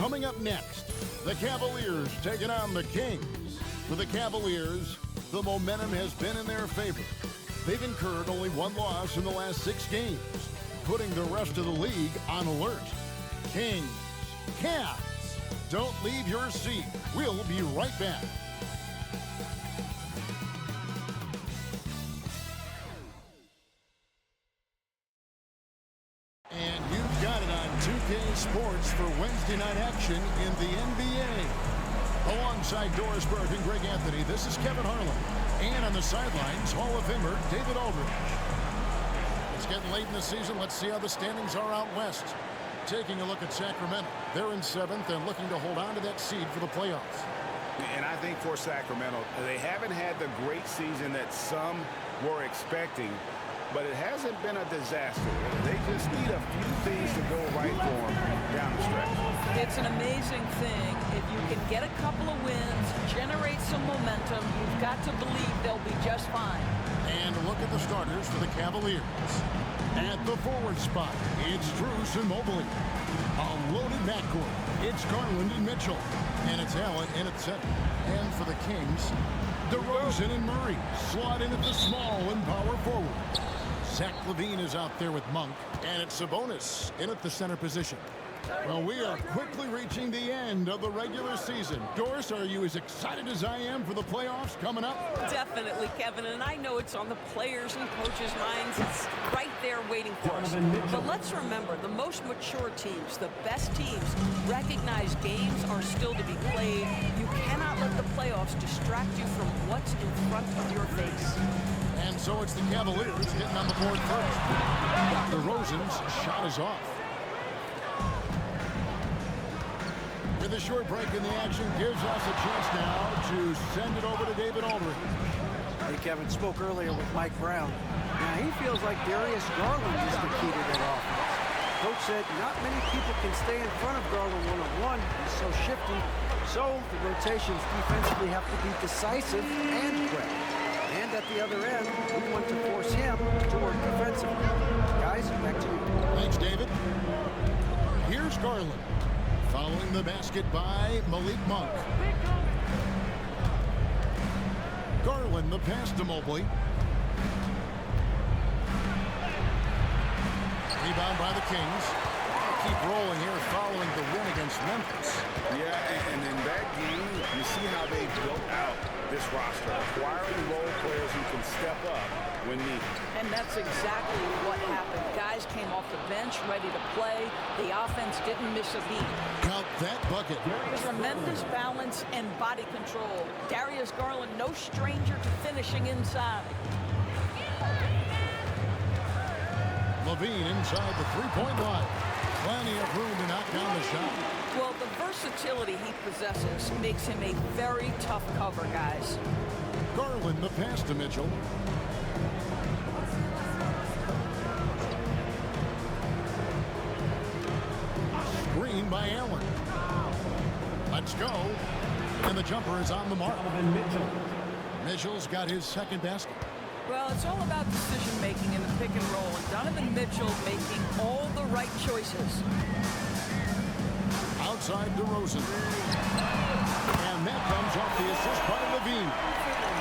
Coming up next, the Cavaliers taking on the Kings. For the Cavaliers, the momentum has been in their favor. They've incurred only one loss in the last 6 games, putting the rest of the league on alert. Kings, Cavs, don't leave your seat. We'll be right back. And you've got it on 2K Sports for Wednesday night action in the NBA. Alongside Doris Burke and Greg Anthony, this is Kevin Harlan. And on the sidelines, Hall of Famer David Aldridge. It's getting late in the season. Let's see how the standings are out west. Taking a look at Sacramento. They're in 7th and looking to hold on to that seed for the playoffs. And I think for Sacramento, they haven't had the great season that some were expecting, but it hasn't been a disaster. They just need a few things to go right for them down the stretch. It's an amazing thing. If you can get a couple of wins, generate some momentum, you've got to believe they'll be just fine. And look at the starters for the Cavaliers. At the forward spot, it's Strus and Mobley. A loaded backcourt, it's Garland and Mitchell. And it's Allen in at center. And for the Kings, DeRozan and Murray slot in at the small and power forward. Zach LaVine is out there with Monk, and it's Sabonis in at the center position. Well, we are quickly reaching the end of the regular season. Doris, are you as excited as I am for the playoffs coming up? Definitely, Kevin, and I know it's on the players' and coaches' minds. It's right there waiting for us. But let's remember, the most mature teams, the best teams, recognize games are still to be played. You cannot let the playoffs distract you from what's in front of your face. And so it's the Cavaliers getting on the board first. DeRozan's shot is off. With a short break in the action, gives us a chance now to send it over to David Aldridge. Hey, Kevin, spoke earlier with Mike Brown. Now, he feels like Darius Garland is the key to that offense. Coach said not many people can stay in front of Garland one-on-one. He's so shifty. So the rotations defensively have to be decisive and quick. And at the other end, we want to force him to work defensively. Guys, back to you. Thanks, David. Here's Garland. Following the basket by Malik Monk. Garland, the pass to Mobley. Rebound by the Kings. Keep rolling here following the win against Memphis. Yeah, and in that game, you see how they built out this roster, acquiring role players who can step up when needed. And that's exactly what happened. Guys came off the bench ready to play. The offense didn't miss a beat. Count that bucket. Tremendous balance and body control. Darius Garland, no stranger to finishing inside. LaVine inside the three-point line. Plenty of room to knock down the shot. Well, the versatility he possesses makes him a very tough cover, guys. Garland, the pass to Mitchell. Screen by Allen. Let's go. And the jumper is on the mark. Mitchell's got his second basket. Well, it's all about decision-making in the pick and roll, and Donovan Mitchell making all the right choices. Outside DeRozan. And that comes off the assist by LaVine.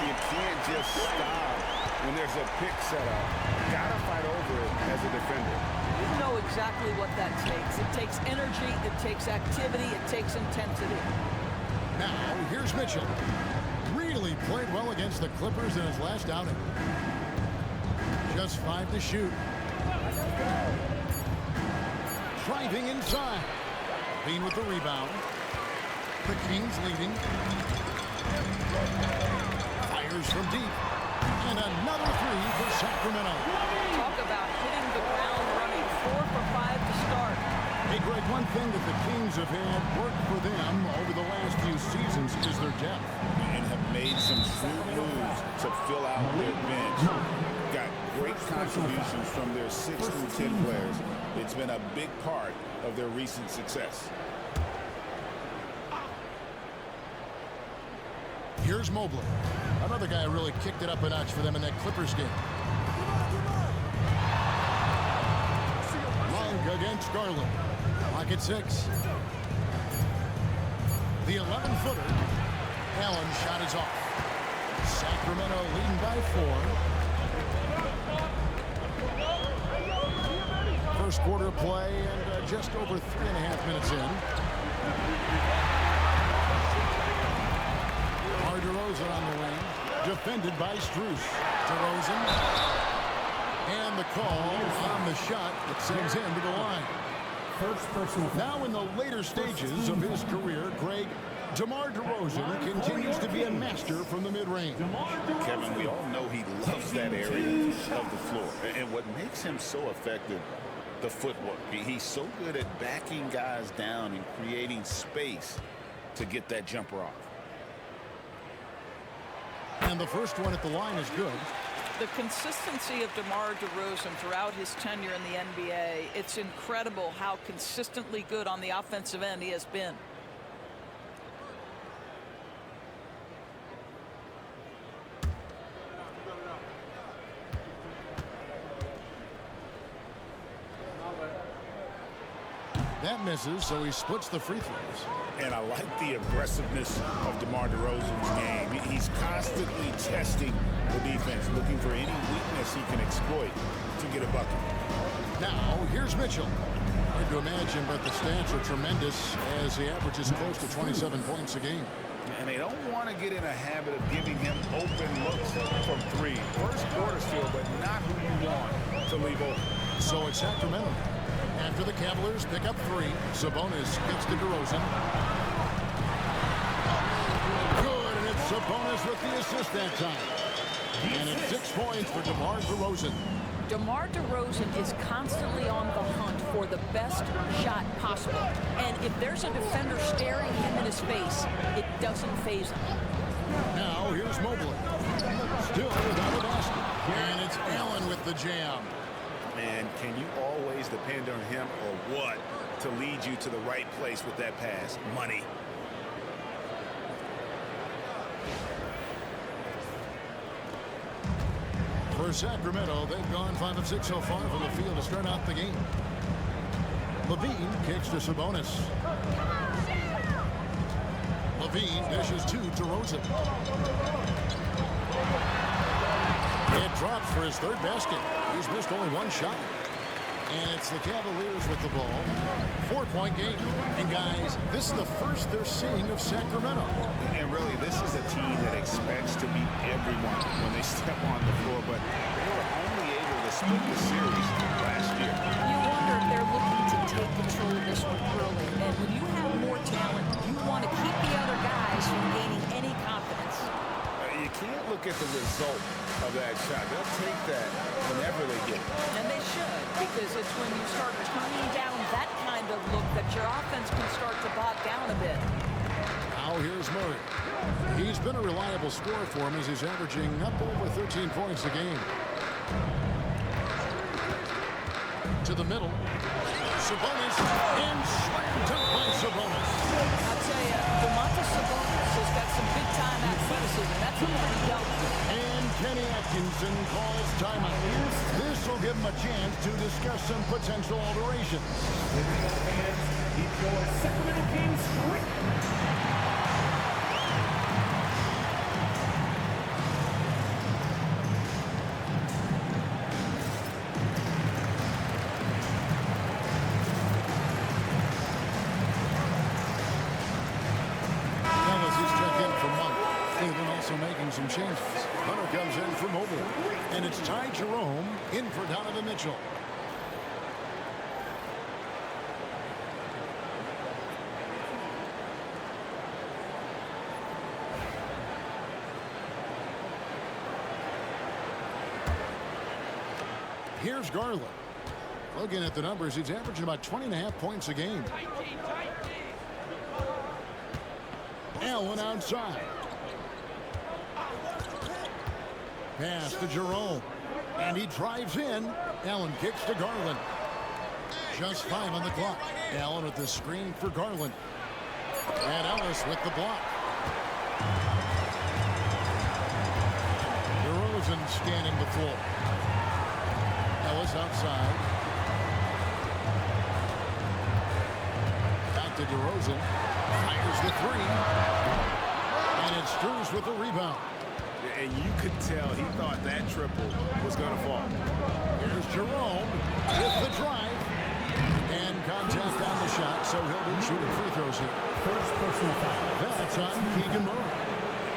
You can't just stop when there's a pick set up. You gotta fight over it as a defender. You know exactly what that takes. It takes energy, it takes activity, it takes intensity. Now, here's Mitchell. Really played well against the Clippers in his last outing. Just 5 to shoot. Driving inside. Bean with the rebound. The Kings leading. Fires from deep. And another three for Sacramento. Talk about hitting the ground running. 4 for 5 to start. Hey, Greg, one thing that the Kings have had work for them over the last few seasons is their depth. And have made some shrewd moves to fill out their bench. Got great contributions from their 6 through 10 players. It's been a big part of their recent success. Here's Mobley. Another guy who really kicked it up a notch for them in that Clippers game. Long against Garland. Lock at 6. The 11-footer. Allen's shot is off. Sacramento leading by 4. First quarter play and just over 3.5 minutes in. DeRozan on the wing. Defended by Strus. DeRozan. And the call on the shot that sends him to the line. Now in the later stages of his career, Greg, DeMar DeRozan continues to be a master from the mid-range. Kevin, we all know he loves that area of the floor. And what makes him so effective, the footwork. He's so good at backing guys down and creating space to get that jumper off. And the first one at the line is good. The consistency of DeMar DeRozan throughout his tenure in the NBA, it's incredible how consistently good on the offensive end he has been. That misses, so he splits the free throws. And I like the aggressiveness of DeMar DeRozan's game. He's constantly testing the defense, looking for any weakness he can exploit to get a bucket. Now, here's Mitchell. Hard to imagine, but the stats are tremendous as he averages close to 27 points a game. And they don't want to get in a habit of giving him open looks from three. First quarter still, but not who you want to leave open. So it's Sacramento. After the Cavaliers pick up 3, Sabonis gets to DeRozan. Good, and it's Sabonis with the assist that time. And it's 6 points for DeMar DeRozan. DeMar DeRozan is constantly on the hunt for the best shot possible. And if there's a defender staring him in his face, it doesn't faze him. Now here's Mobley. Still without a basket. And it's Allen with the jam. And can you always depend on him or what to lead you to the right place with that pass? Money. For Sacramento, they've gone 5 of 6 so far from the field to start out the game. Levine kicks to Sabonis. Levine dishes to DeRozan. It drops for his 3rd basket. He's missed only 1 shot. And it's the Cavaliers with the ball. 4-point game. And guys, this is the first they're seeing of Sacramento. And really, this is a team that expects to beat everyone when they step on the floor, but they were only able to split the series last year. You wonder if they're looking to take control of this one early. And when you have more talent, you want to keep the other guys from gaining any confidence. You can't look at the result of that shot. They'll take that whenever they get it. And they should, because it's when you start turning down that kind of look that your offense can start to bog down a bit. Now here's Murray. He's been a reliable scorer for him as he's averaging up over 13 points a game. To the middle. Sabonis and slam dunk by Sabonis. I'll tell you, DeMontis Sabonis has got some big-time athleticism. That's a pretty young. And Kenny Atkinson calls timeout. This will give him a chance to discuss some potential alterations. Sacramento Kings straight. Making some changes. Hunter comes in for Mobley. And it's Ty Jerome in for Donovan Mitchell. Here's Garland. Looking at the numbers, he's averaging about 20.5 points a game. Allen outside. Pass to Jerome. And he drives in. Allen kicks to Garland. Just 5 on the clock. Allen with the screen for Garland. And Ellis with the block. DeRozan scanning the floor. Ellis outside. Back to DeRozan. Fires the three. And it's Strus with the rebound. And you could tell he thought that triple was going to fall. Here's Jerome with the drive. And contact on the shot, so he'll be shooting free throws here. First personal foul. That's on Keegan Murray.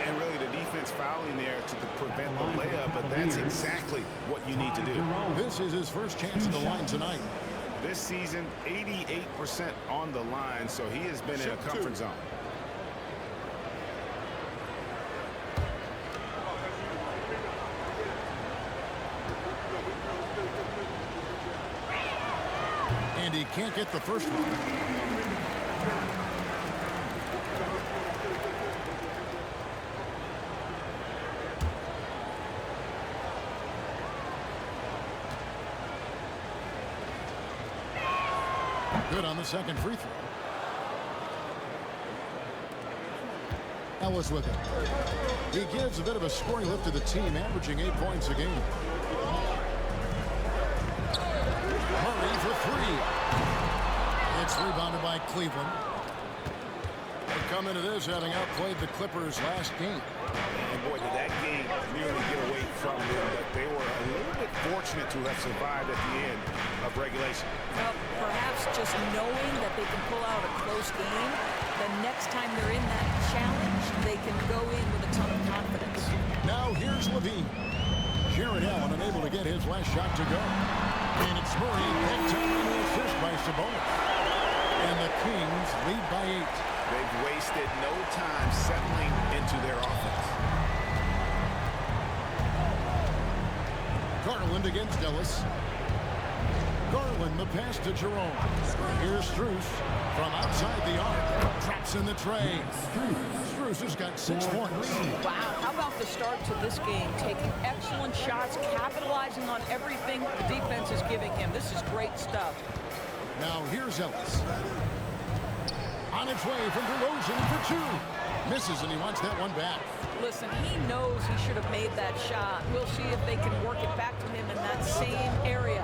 And really the defense fouling there to prevent the layup, but that's exactly what you need to do. This is his first chance at the line tonight. This season, 88% on the line, so he has been in a comfort zone. And he can't get the first one. Good on the second free throw. Ellis with it. He gives a bit of a scoring lift to the team, averaging 8 points a game. Murray for three. It's rebounded by Cleveland. They come into this having outplayed the Clippers last game. And boy, did that game nearly get away from them, but they were a little bit fortunate to have survived at the end of regulation. Well, perhaps just knowing that they can pull out a close game, the next time they're in that challenge, they can go in with a ton of confidence. Now here's Levine. Jared Allen unable to get his last shot to go. And it's Murray picked up in the assist by Sabonis. And the Kings lead by 8. They've wasted no time settling into their offense. Garland against Ellis. Garland, the pass to Jerome. Here's Strus from outside the arc. Traps in the tray. Strus has got 6 points. Wow, how about the start to this game? Taking excellent shots, capitalizing on everything the defense is giving him. This is great stuff. Now here's Ellis. On its way from DeRozan for 2. Misses, and he wants that one back. Listen, he knows he should have made that shot. We'll see if they can work it back to him in that same area.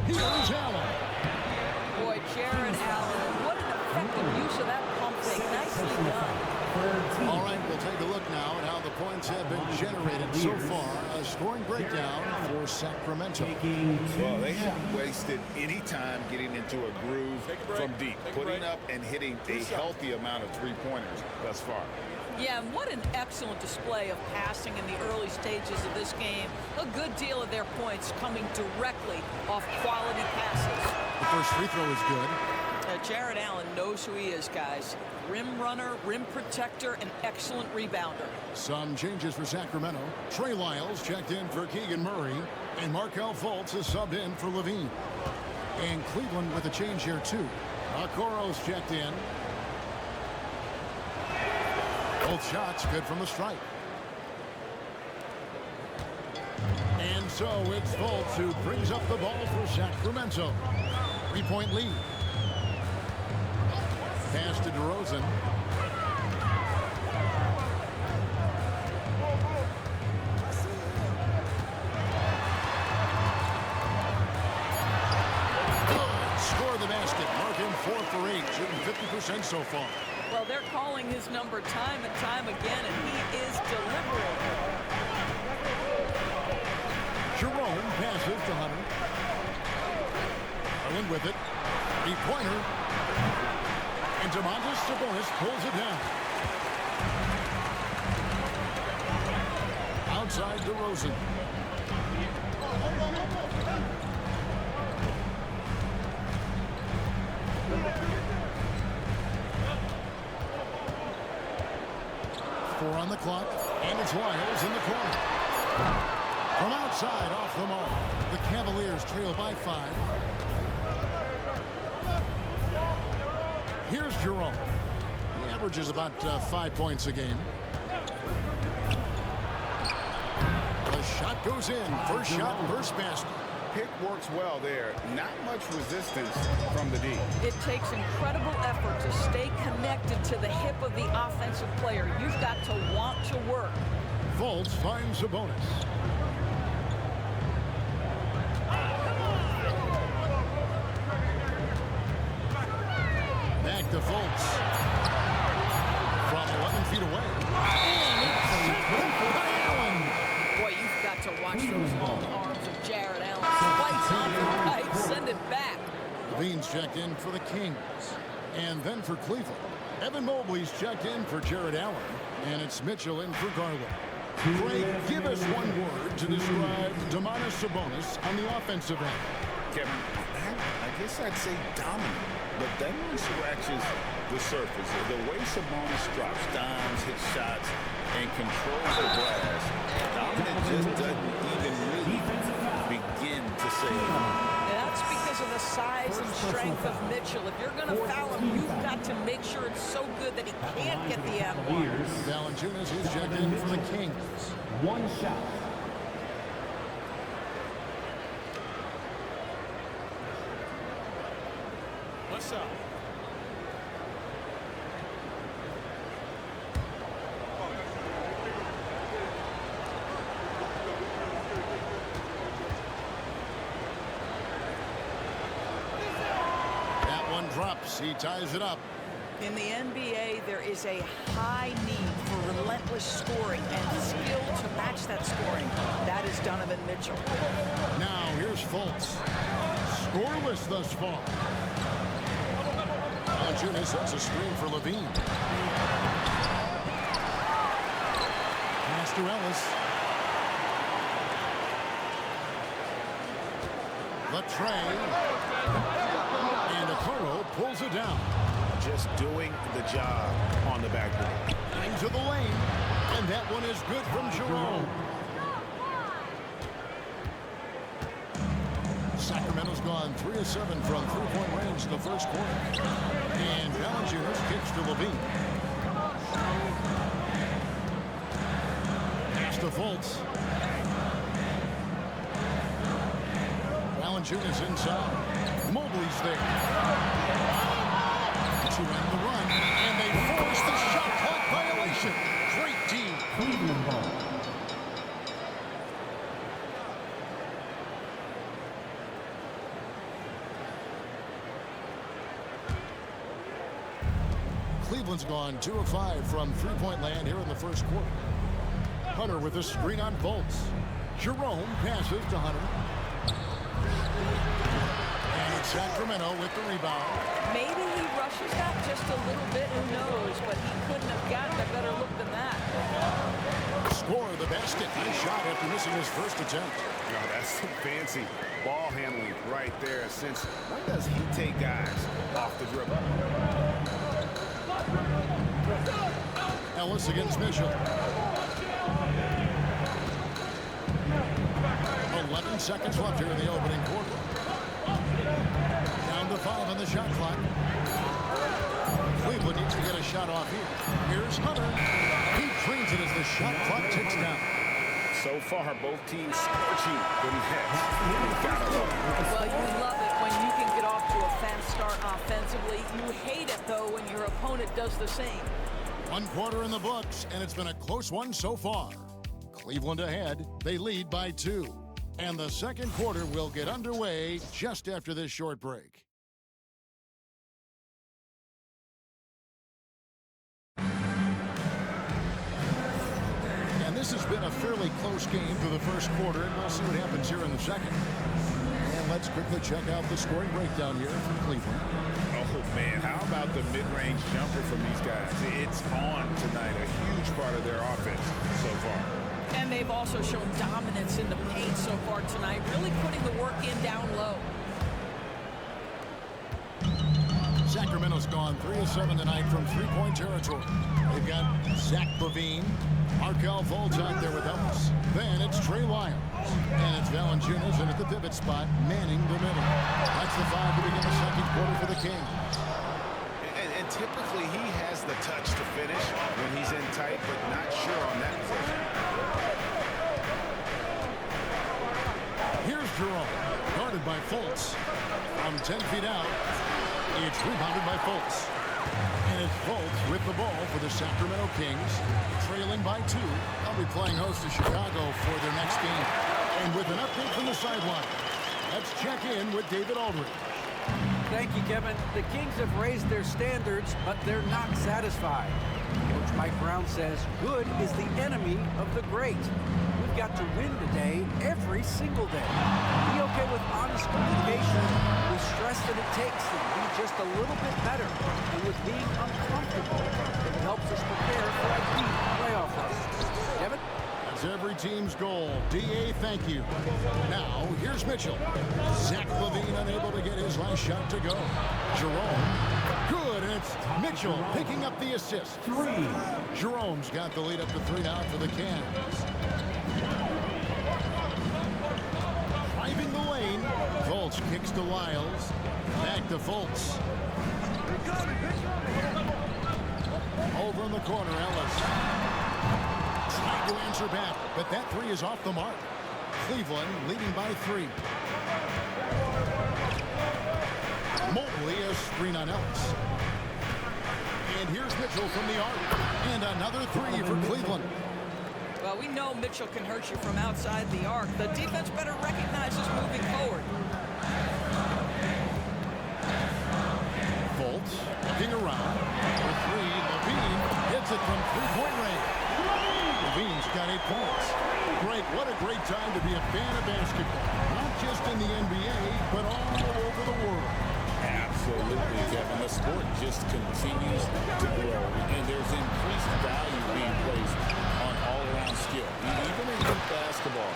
Here's Allen. Boy, Jared Allen, what an effective use of that pump fake. Nicely done. All right, we'll take a look now at how the points have been generated so far. A scoring breakdown for Sacramento. Well, they haven't wasted any time getting into a groove from deep, putting up and hitting a healthy amount of three-pointers thus far. Yeah, and what an excellent display of passing in the early stages of this game. A good deal of their points coming directly off quality passes. The first free throw is good. Jared Allen knows who he is, guys. Rim runner, rim protector, and excellent rebounder. Some changes for Sacramento. Trey Lyles checked in for Keegan Murray, and Markelle Fultz is subbed in for Levine. And Cleveland with a change here, too. Okoro's checked in. Both shots good from the stripe. And so it's Fultz who brings up the ball for Sacramento. 3-point lead. Pass to DeRozan. Score the basket. Mark him 4 for 8, shooting 50% so far. Well, they're calling his number time and time again, and he is delivering. Jerome passes to Hunter. Garland with it. 3-pointer. And Domantas Sabonis pulls it down. Outside DeRozan. Four on the clock, and it's Lyles in the corner. From outside, off the mark. The Cavaliers trail by 5. Here's Jerome. He averages about 5 points a game. The shot goes in. First shot, first basket. Pick works well there. Not much resistance from the D. It takes incredible effort to stay connected to the hip of the offensive player. You've got to want to work. Fultz finds Sabonis. Back to Fultz. From 11 feet away. Boy, you've got to watch those long arms of Jared Allen. Spikes on the right, send it back. Levine's checked in for the Kings. And then for Cleveland, Evan Mobley's checked in for Jared Allen. And it's Mitchell in for Garland. Craig, give us one word to describe Domantas Sabonis on the offensive end. Kevin, I guess I'd say dominant, but that one scratches the surface. The way Sabonis drops dimes, hits shots, and controls the glass, dominant just doesn't even really begin to say it. And that's because of the size and strength of Mitchell. If you're going to foul him, you've got to make sure it's so good that he can't get the M. Valanciunas is checked in for the Kings. One shot. What's up? That one drops. He ties it up. In the NBA, there is a high need for relentless scoring and skill to match that scoring. That is Donovan Mitchell. Now here's Fultz. Scoreless thus far. Valanciunas sets a screen for Levine. Pass to Ellis. Latrey. And Okoro pulls it down. Just doing the job on the backboard. Into the lane. And that one is good from Jerome. Sacramento's gone 3 of 7 from three-point range in the first quarter. And Valanciunas kicks to Levine. Pass to Fultz. Valanciunas inside. Mobley's there. To end the run, and they force the shot clock violation. Great D. Cleveland ball. Cleveland's gone 2 of 5 from three-point land here in the first quarter. Hunter with a screen on Fultz. Jerome passes to Hunter. And Sacramento with the rebound. Maybe he rushes that just a little bit, who knows, but he couldn't have gotten a better look than that. Score the basket. Nice shot after missing his first attempt. You know, that's some fancy ball handling right there. Since when does he take guys off the dribble? Ellis against Mitchell. 11 seconds left here in the opening quarter. Down to 5 on the shot clock. Cleveland needs to get a shot off here. Here's Hunter. He drains it as the shot clock ticks down. So far, both teams scorching the nets. Gotta love it. Well, you love it when you can get off to a fast start offensively. You hate it, though, when your opponent does the same. 1 quarter in the books, and it's been a close one so far. Cleveland ahead. They lead by 2. And the second quarter will get underway just after this short break. And this has been a fairly close game through the first quarter, and we'll see what happens here in the second. And let's quickly check out the scoring breakdown here from Cleveland. Oh, man, how about the mid-range jumper from these guys? It's on tonight, a huge part of their offense so far. And they've also shown dominance in the paint so far tonight, really putting the work in down low. Sacramento's gone 3 of 7 tonight from three-point territory. They've got Zach LaVine, Markelle Fultz out there with Ellis. Then it's Trey Lyles. And it's Valanciunas in at the pivot spot, manning the middle. That's the 5 to begin the second quarter for the Kings. And typically he has the touch to finish when he's in tight, but not sure on that position. Here's Jerome, guarded by Fultz. From 10 feet out, it's rebounded by Fultz. And it's Fultz with the ball for the Sacramento Kings, trailing by 2. They'll be playing host to Chicago for their next game. And with an update from the sideline, let's check in with David Aldridge. Thank you, Kevin. The Kings have raised their standards, but they're not satisfied. Coach Mike Brown says good is the enemy of the great. We've got to win today, every single day. Be okay with honest communication. We stress that it takes to be just a little bit better. And with being uncomfortable, it helps us prepare for a deep playoff run. Kevin? That's every team's goal. D.A., thank you. Now, here's Mitchell. Zach LaVine unable to get his last shot to go. Jerome, good, and it's Mitchell picking up the assist. 3. Jerome's got the lead up to 3 now for the Cavs. Driving the lane, Fultz kicks to Lyles. Back to Fultz. Over in the corner, Ellis. Trying to answer back, but that 3 is off the mark. Cleveland leading by 3. Mobley has screen on Ellis. And here's Mitchell from the arc. And another 3 for Cleveland. Well, we know Mitchell can hurt you from outside the arc. The defense better recognize this moving forward. Fultz looking around. For 3, LaVine hits it from three-point range. LaVine's got 8 points. Greg, what a great time to be a fan of basketball. Not just in the NBA, but all over the world. Absolutely, Kevin. The sport just continues to grow, and there's increased value being placed on all-around skill. Even in youth basketball,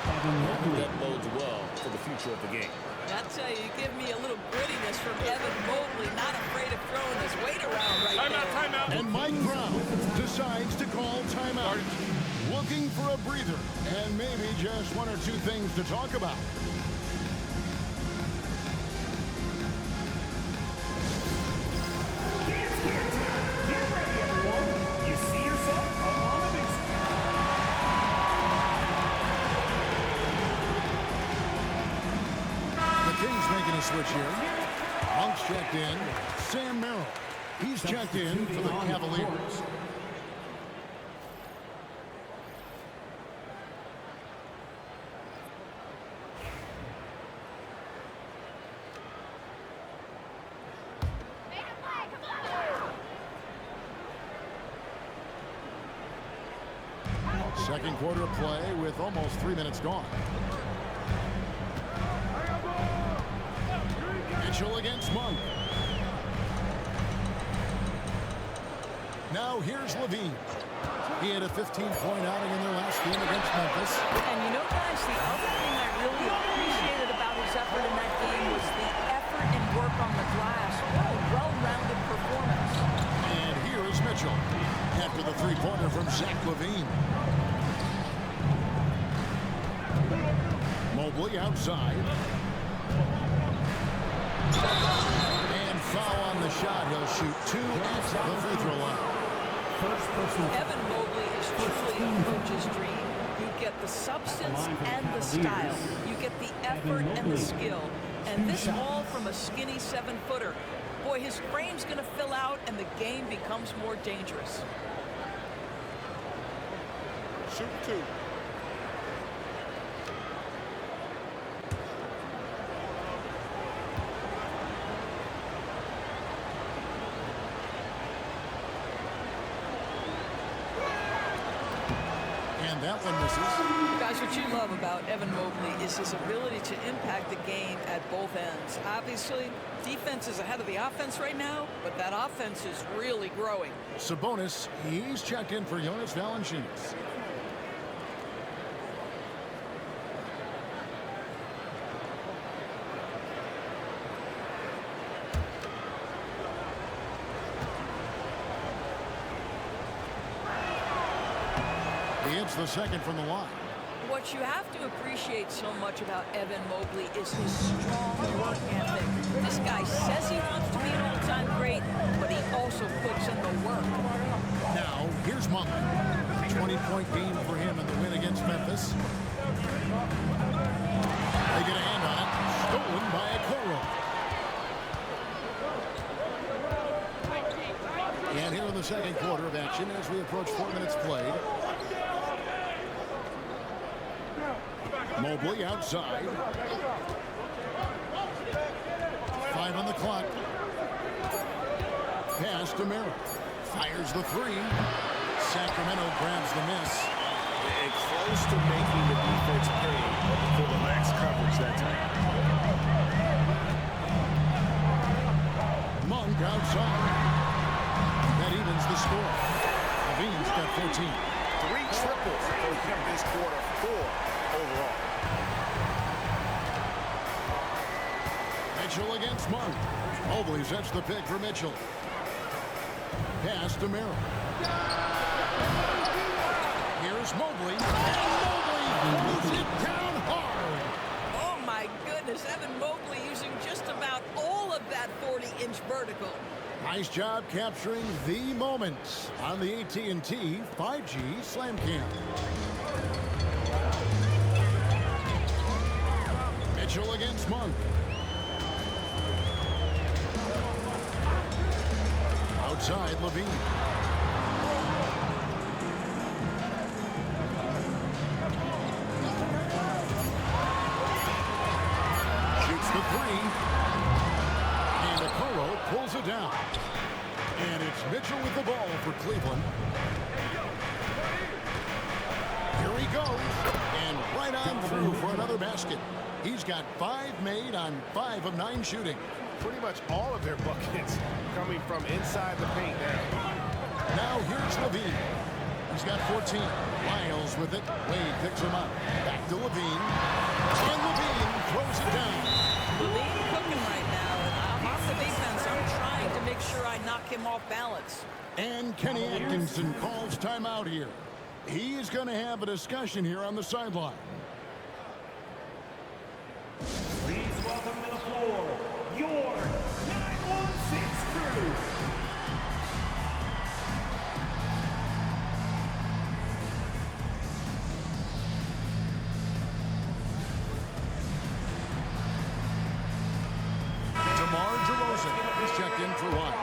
that bodes well for the future of the game. I tell you, you give me a little grittiness from Evan Mobley, not afraid of throwing his weight around right there. Timeout. And Mike Brown decides to call timeout. Looking for a breather and maybe just 1 or 2 things to talk about. Switch here. Monk's checked in. Sam Merrill. He's checked in for the Cavaliers. Second quarter play with almost 3 minutes gone. Mitchell against Monk. Now here's LaVine. He had a 15-point outing in their last game against Memphis. And you know, guys, the other thing I really appreciated about his effort in that game was the effort and work on the glass. What a well-rounded performance. And here is Mitchell after the three-pointer from Zach LaVine. Mobley outside. And foul on the shot. He'll shoot 2 at the free throw line. Evan Mobley is truly a coach's dream. You get the substance and the style. You get the effort and the skill. And this all from a skinny 7-footer. Boy, his frame's going to fill out and the game becomes more dangerous. Shoot 2. And that one misses. Guys, what you love about Evan Mobley is his ability to impact the game at both ends. Obviously, defense is ahead of the offense right now, but that offense is really growing. Sabonis, he's checked in for Jonas Valanciunas. He hits the second from the line. What you have to appreciate so much about Evan Mobley is his strong work ethic. This guy says he wants to be an all-time great, but he also puts in the work. Now, here's Monk. 20-point game for him in the win against Memphis. They get a hand on it. Stolen by Okoro. And here in the second quarter of action as we approach 4 minutes played. Mobley outside. 5 on the clock. Pass to Merrill. Fires the three. Sacramento grabs the miss. And close to making the defense pay for the lax coverage that time. Monk outside. That evens the score. Levine's got 14. 3 triples for him this quarter, 4 overall. Mitchell against Monk. Mobley sets the pick for Mitchell. Pass to Merrill. Here's Mobley. And Mobley moves it down hard. Oh, my goodness. Evan Mobley using just about all of that 40-inch vertical. Nice job capturing the moments on the AT&T 5G Slam Cam. Mitchell against Monk. Outside, Levine. Shoots the three. And Okoro pulls it down. And it's Mitchell with the ball for Cleveland. Here he goes. And right on through for another basket. He's got 5 made on 5 of 9 shooting. Pretty much all of their buckets coming from inside the paint now. Now here's Levine. He's got 14. Lyles with it. Wade picks him up. Back to Levine. And Levine throws it down. Levine cooking right now. And I'm off the defense. I'm trying to make sure I knock him off balance. And Kenny Atkinson calls timeout here. He is going to have a discussion here on the sideline. Please welcome to the floor, your 916 crew. DeMar DeRozan is checked in for White.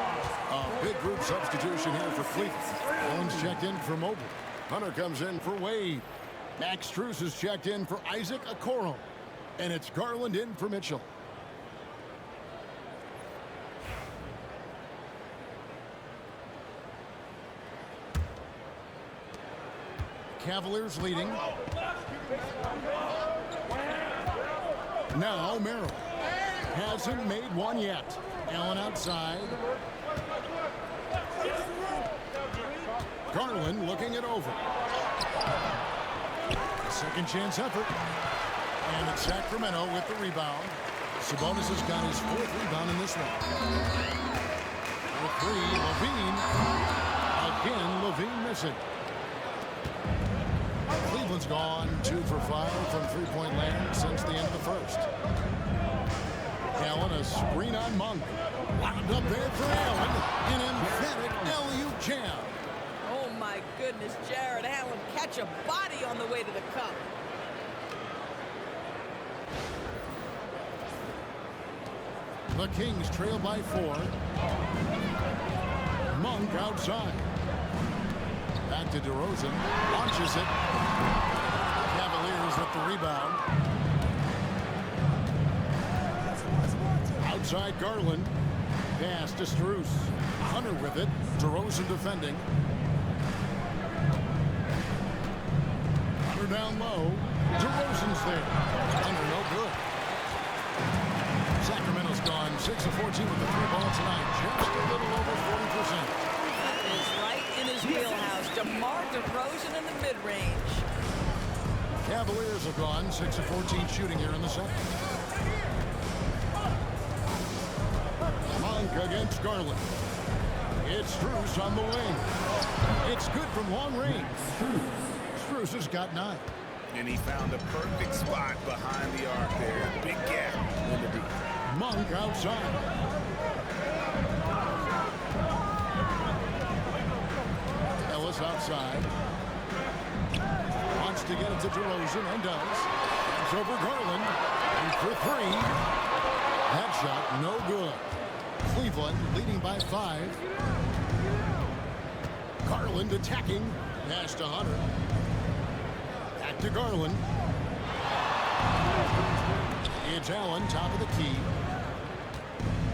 A big group substitution here for Cleveland. Owens checked in for Mobley. Hunter comes in for Wade. Max Strus is checked in for Isaac Okoro. And it's Garland in for Mitchell. Cavaliers leading. Now Merrill. Hasn't made one yet. Allen outside. Garland looking it over. Second chance effort. And it's Sacramento with the rebound. Sabonis has got his 4th rebound in this one. For 3, Levine. Again, Levine missing. Cleveland's gone 2 for 5 from three-point land since the end of the first. Allen, a screen on Monk. Wound up there for Allen. An emphatic alley-oop jam. Oh, my goodness. Jared Allen catch a body on the way to the cup. The Kings trail by 4. Monk outside. Back to DeRozan. Launches it. Cavaliers with the rebound. Outside Garland. Pass to Strus. Hunter with it. DeRozan defending. Hunter down low. DeRozan's there. Hunter no good. Sacramento's gone 6 of 14 with the 3-ball tonight. Just a little over 40%. That is right in his wheelhouse. DeMar DeRozan in the mid-range. Cavaliers have gone 6 of 14 shooting here in the second. Monk against Garland. It's Strus on the wing. It's good from long range. Strus has got 9. And he found a perfect spot behind the arc there. Big gap in the deep. Monk outside. Ellis outside. Wants to get it to DeRozan and does. It's over Garland. And for 3. That shot no good. Cleveland leading by 5. Garland attacking. Pass to Hunter. Back to Garland. It's Allen, top of the key.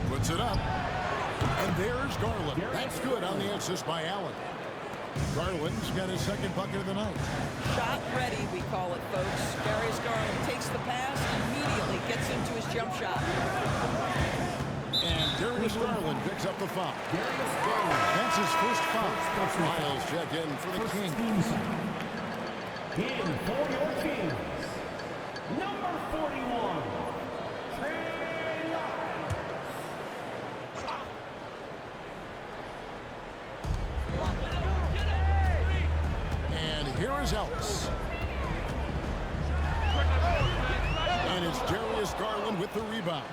Puts it up. And there's Garland. That's good on the assist by Allen. Garland's got his second bucket of the night. Shot ready, we call it, folks. Darius Garland takes the pass and immediately gets into his jump shot. And Darius Garland picks up the foul. That's his first foul. Miles checked in for the Kings. In for your Kings, number 41, And here is Ellis. And it's Darius Garland with the rebound.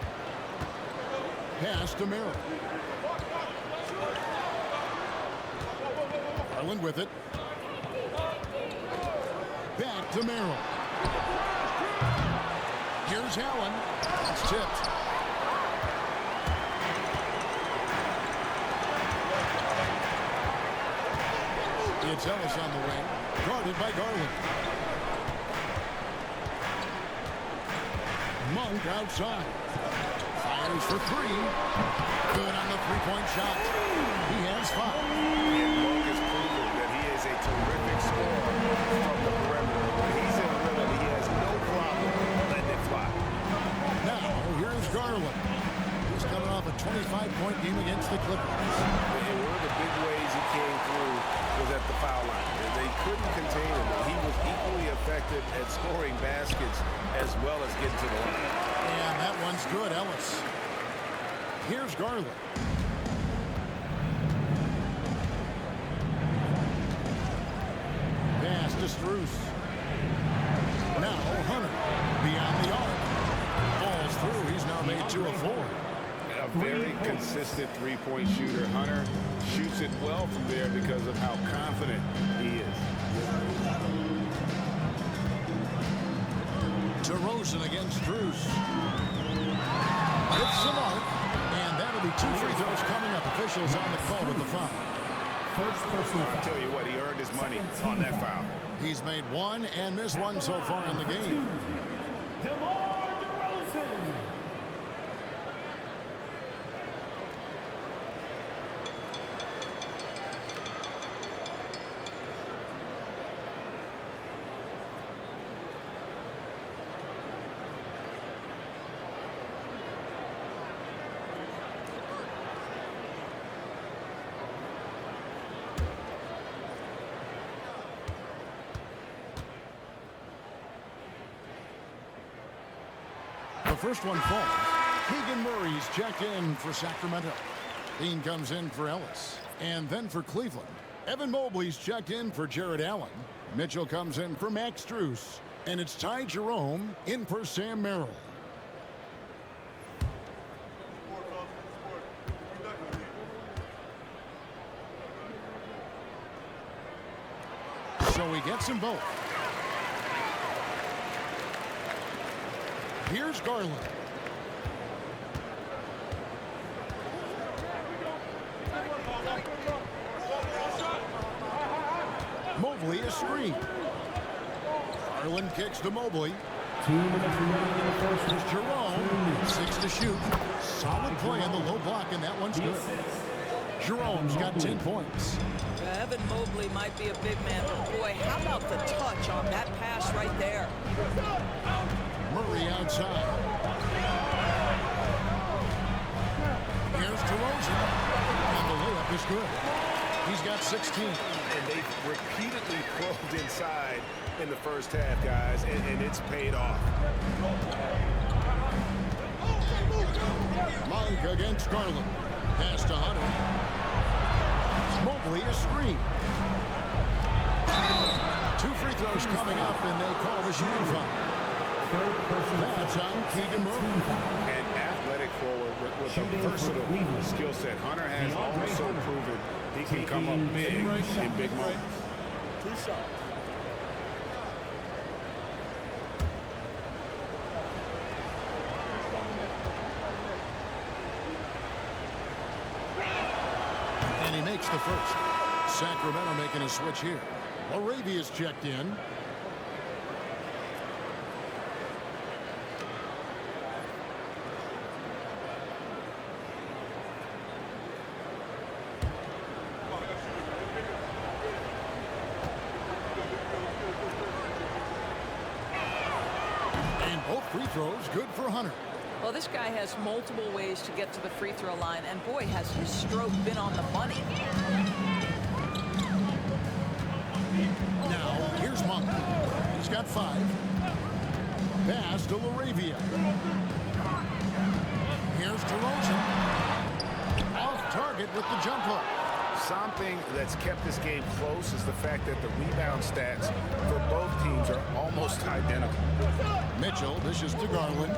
Pass to Merrill. Garland with it. Back to Merrill. Here's Allen. It's tipped. It's Ellis on the wing. Guarded by Garland. Monk outside. Fires for three. Good on the three-point shot. He has five. And Monk has proven that he is a terrific scorer from the perimeter. When he's in the rhythm, he has no problem letting it fly. Now, here's Garland. He's coming off a 25-point game against the Clippers. And one of the big ways he came through was at the foul line. They couldn't contain him, but he was equally effective at scoring baskets as well as getting to the line. And that one's good, Ellis. Here's Garland. Pass to Strus. Now Hunter beyond the arc. Falls through. He's now made 2 of 4. A very consistent three-point shooter. Hunter shoots it well from there because of how confident he is. DeRozan against Strus. Hits the mark. And that'll be 2 free throws coming up. Officials on the call with the foul. first personal foul. I'll tell you what, he earned his money on that foul. He's made 1 and missed 1 so far in the game. DeMar DeRozan. The first one falls. Keegan Murray's checked in for Sacramento. Dean comes in for Ellis. And then for Cleveland, Evan Mobley's checked in for Jared Allen. Mitchell comes in for Max Strus. And it's Ty Jerome in for Sam Merrill. So he gets them both. Here's Garland. Mobley is screened. Garland kicks to Mobley. 2 minutes remaining in the first. There's Jerome. 6 to shoot. Solid play on the low block, and that one's good. Jerome's got 10 points. Evan Mobley might be a big man, but boy, how about the touch on that pass right there? Murray outside. Here's DeRozan. And the layup is good. He's got 16. And they repeatedly probed inside in the first half, guys, and it's paid off. Monk against Garland. Pass to Hunter. Mobley is screened. 2 free throws coming up, and they call the shooting foul. That's on Keegan Murray. An athletic forward with a versatile skill set. Hunter has also proven he can come up big in big moments. And he makes the first. Sacramento making a switch here. Laravia's checked in. throws, good for Hunter. Well, this guy has multiple ways to get to the free throw line, and boy, has his stroke been on the money. Now, here's Monk. He's got 5. Pass to Laravia. Here's DeRozan. Off target with the jump hook. Something that's kept this game close is the fact that the rebound stats for both teams are almost identical. Mitchell dishes to Garland.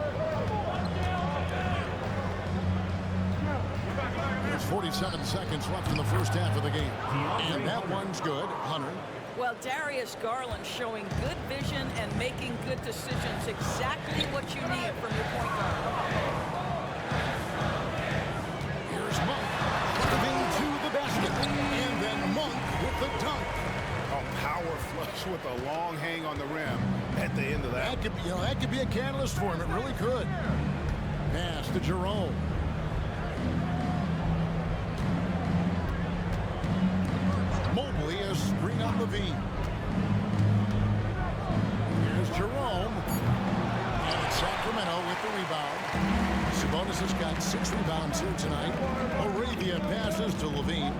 There's 47 seconds left in the first half of the game. And that one's good. Hunter. Well, Darius Garland showing good vision and making good decisions. Exactly what you need from your point guard. Here's Monk. Driving to the basket. And then Monk with the dunk. A power flush with a long hang on the rim at the end of that. That could be a catalyst for him. It really could. Pass to Jerome. Mobley is screen on Levine. Here's Jerome. And it's Sacramento with the rebound. Sabonis has got 6 rebounds here tonight. Laravia passes to Levine.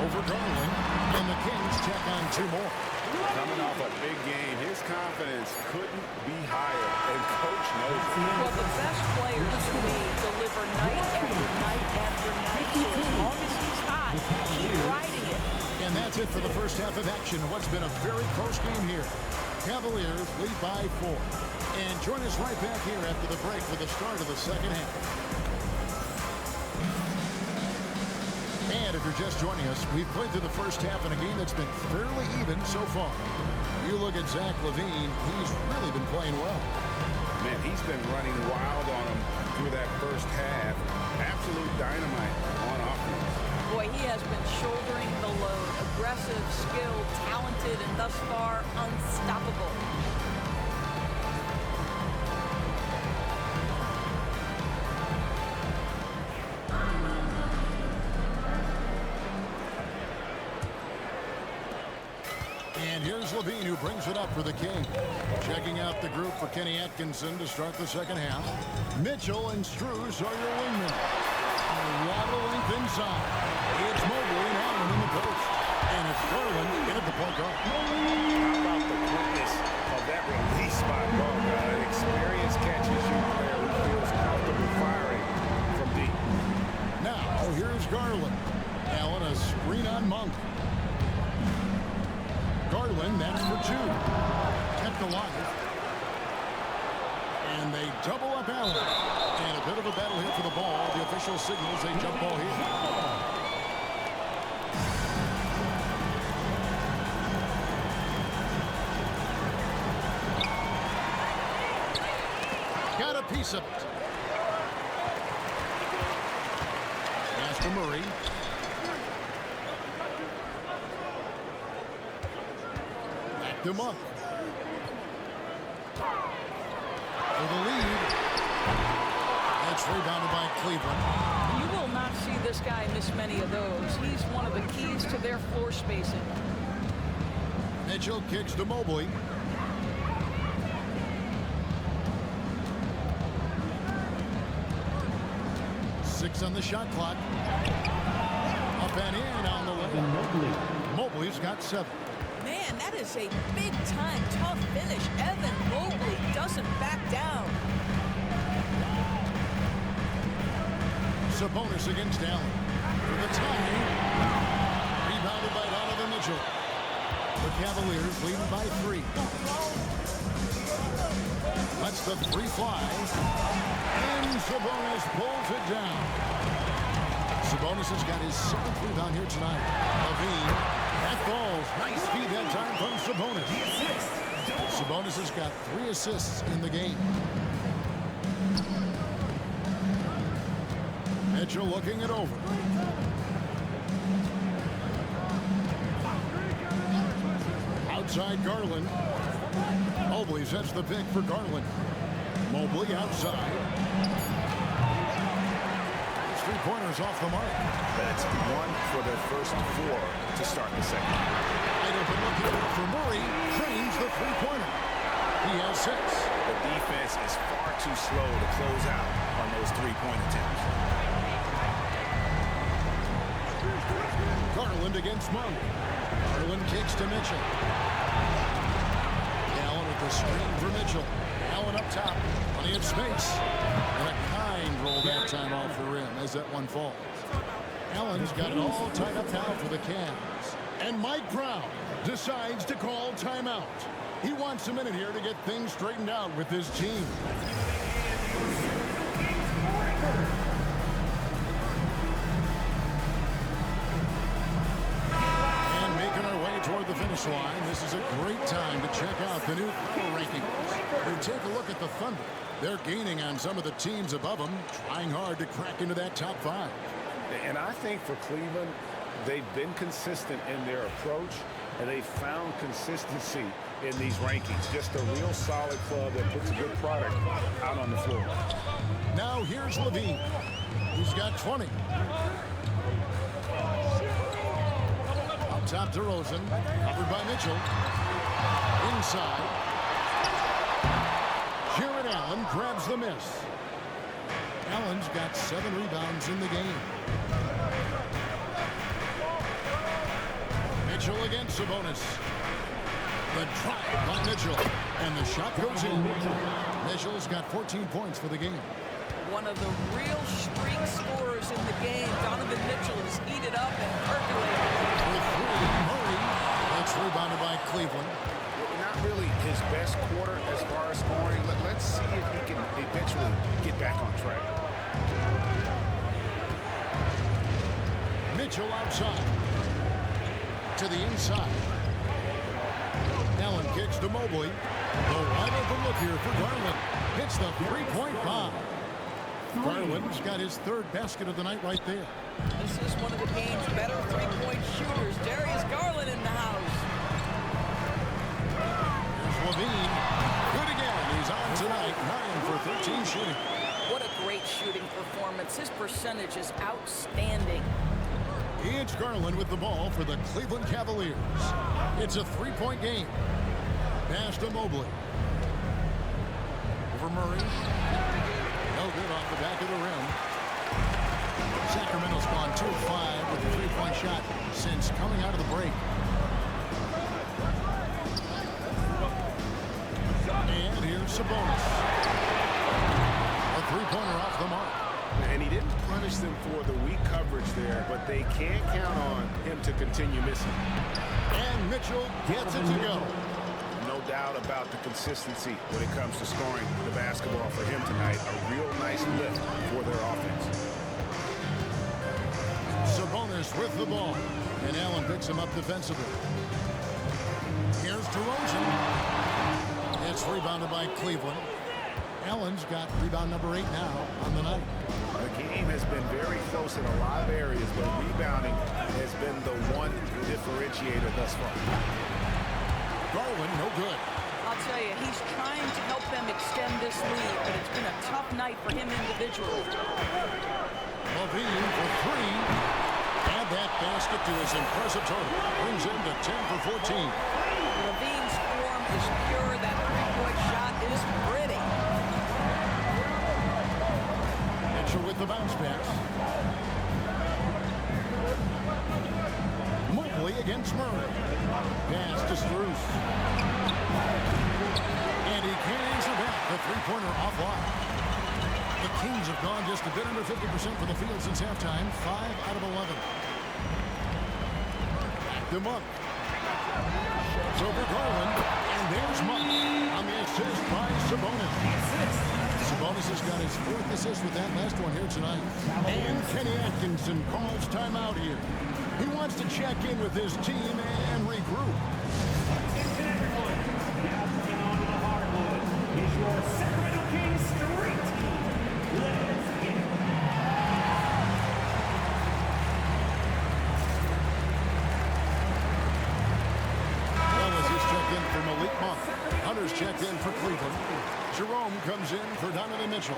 Over Garland. And the Kings check on 2 more. Coming off a big game, his confidence couldn't be higher, and Coach knows it. Well, the best players to me deliver night after night after night. So as long as he's hot, keep riding it. And that's it for the first half of action. What's been a very close game here. Cavaliers lead by 4. And join us right back here after the break for the start of the second half. And if you're just joining us, we've played through the first half in a game that's been fairly even so far. You look at Zach LaVine, he's really been playing well. Man, he's been running wild on him through that first half. Absolute dynamite on offense. Boy, he has been shouldering the load. Aggressive, skilled, talented, and thus far, unstoppable. And here's Levine, who brings it up for the King. Checking out the group for Kenny Atkinson to start the second half. Mitchell and Strus are your wingmen. A lot of length inside. It's Mobley and Allen in the post. And it's Garland in at the point guard. How about the quickness of that release by Monk? An experienced catch-and-shoot player who feels comfortable firing from deep. Now, here's Garland. Allen a screen on Monk. Garland, that's for 2. Kept alive. And they double up Allen. And a bit of a battle here for the ball. The official signals a jump ball here. Got a piece of it. Pass to Murray. To Monk. For the lead. That's rebounded by Cleveland. You will not see this guy miss many of those. He's one of the keys to their floor spacing. Mitchell kicks to Mobley. Six on the shot clock. Up and in on the way. Mobley's got 7. Man, that is a big-time, tough finish. Evan Mobley doesn't back down. Sabonis against Allen. For the tie. Rebounded by Donovan Mitchell. The Cavaliers leading by 3. Lets the 3 fly. And Sabonis pulls it down. Sabonis has got his 7th rebound here tonight. Levine. That falls. Nice feed that time from Sabonis. Sabonis has got 3 assists in the game. Mitchell looking it over. Outside Garland. Mobley sets the pick for Garland. Mobley outside. 3-pointers off the mark. That's 1 for their first 4 to start the second. Wide open looking for Murray. Trains the 3-pointer. He has 6. The defense is far too slow to close out on those three-point attempts. Garland against Monk. Garland kicks to Mitchell. Allen with the screen for Mitchell. Allen up top. Plenty of space. And a kind roll that time off the rim as that one falls. Allen's got it all tied up now for the Cavs. And Mike Brown decides to call timeout. He wants a minute here to get things straightened out with his team. And making our way toward the finish line, this is a great time to check out the new power rankings. We take a look at the Thunder. They're gaining on some of the teams above them, trying hard to crack into that top 5. And I think for Cleveland, they've been consistent in their approach, and they've found consistency in these rankings. Just a real solid club that puts a good product out on the floor. Now here's Levine. He's got 20. Up top to Rosen. Covered by Mitchell. Inside. Jared Allen grabs the miss. Allen's got 7 rebounds in the game. Mitchell against Sabonis. The drive by Mitchell. And the shot goes in. Mitchell's got 14 points for the game. One of the real streak scorers in the game. Donovan Mitchell is heated up and percolating. With 3, Murray. That's rebounded by Cleveland. Not really his best quarter as far as scoring, but let's see if he can eventually get back on track. Mitchell outside. To the inside. Allen kicks to Mobley. The wide open look here for Garland. Hits the three-point bomb. Garland's got his 3rd basket of the night right there. This is one of the game's better three-point shooters. Darius Garland in the house. Here's Levine. Good again. He's on tonight. 9 for 13 shooting. What a great shooting performance. His percentage is outstanding. It's Garland with the ball for the Cleveland Cavaliers. It's a 3-point game. Pass to Mobley. Over Murray. No good off the back of the rim. Sacramento's gone 2 of 5 with a 3-point shot since coming out of the break. And here's Sabonis. A 3-pointer off the mark. And he didn't punish them for the weak coverage there, but they can't count on him to continue missing. And Mitchell gets it to go. No doubt about the consistency when it comes to scoring the basketball for him tonight. A real nice lift for their offense. Sabonis with the ball. And Allen picks him up defensively. Here's DeRozan. It's rebounded by Cleveland. Allen's got rebound number 8 now on the night. The game has been very close in a lot of areas, but rebounding has been the one differentiator thus far. Garland, no good. I'll tell you, he's trying to help them extend this lead, but it's been a tough night for him individually. Levine for 3. Add that basket to his impressive total. Brings him to 10 for 14. Levine's form is pure. That three-point shot is pretty. Mitchell with the bounce pass. Mobley against Murray. Pass to Strus. And he can't answer back. The three-pointer offline. The Kings have gone just a bit under 50% from the field since halftime. 5 out of 11. Back to Monk. It's over Garland. And there's Monk on the assist by Sabonis. Sabonis has got his 4th assist with that last one here tonight. And Kenny Atkinson calls timeout here. He wants to check in with his team and regroup. Attention everyone. Now coming onto the hardwood is your Sacramento Kings street team. Let's get it. Ellis is checked in for Malik Monk. Hunter's checked in for Cleveland. Jerome comes in for Donovan Mitchell.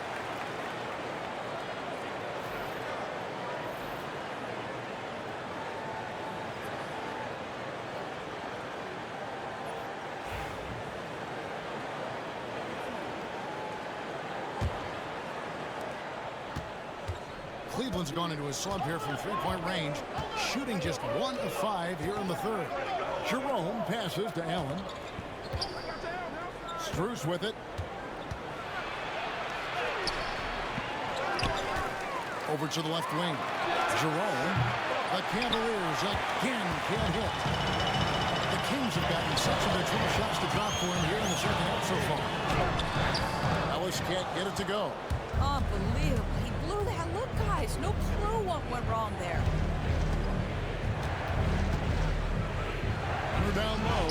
Cleveland's gone into a slump here from three-point range, shooting just 1 of 5 here in the third. Jerome passes to Allen. Strus with it. Over to the left wing. Jerome. The Cavaliers again can't hit. The Kings have gotten 6 of their 12 shots to drop for him here in the second half so far. Ellis can't get it to go. Unbelievable. He blew that. Look, guys, no clue what went wrong there. Under down low.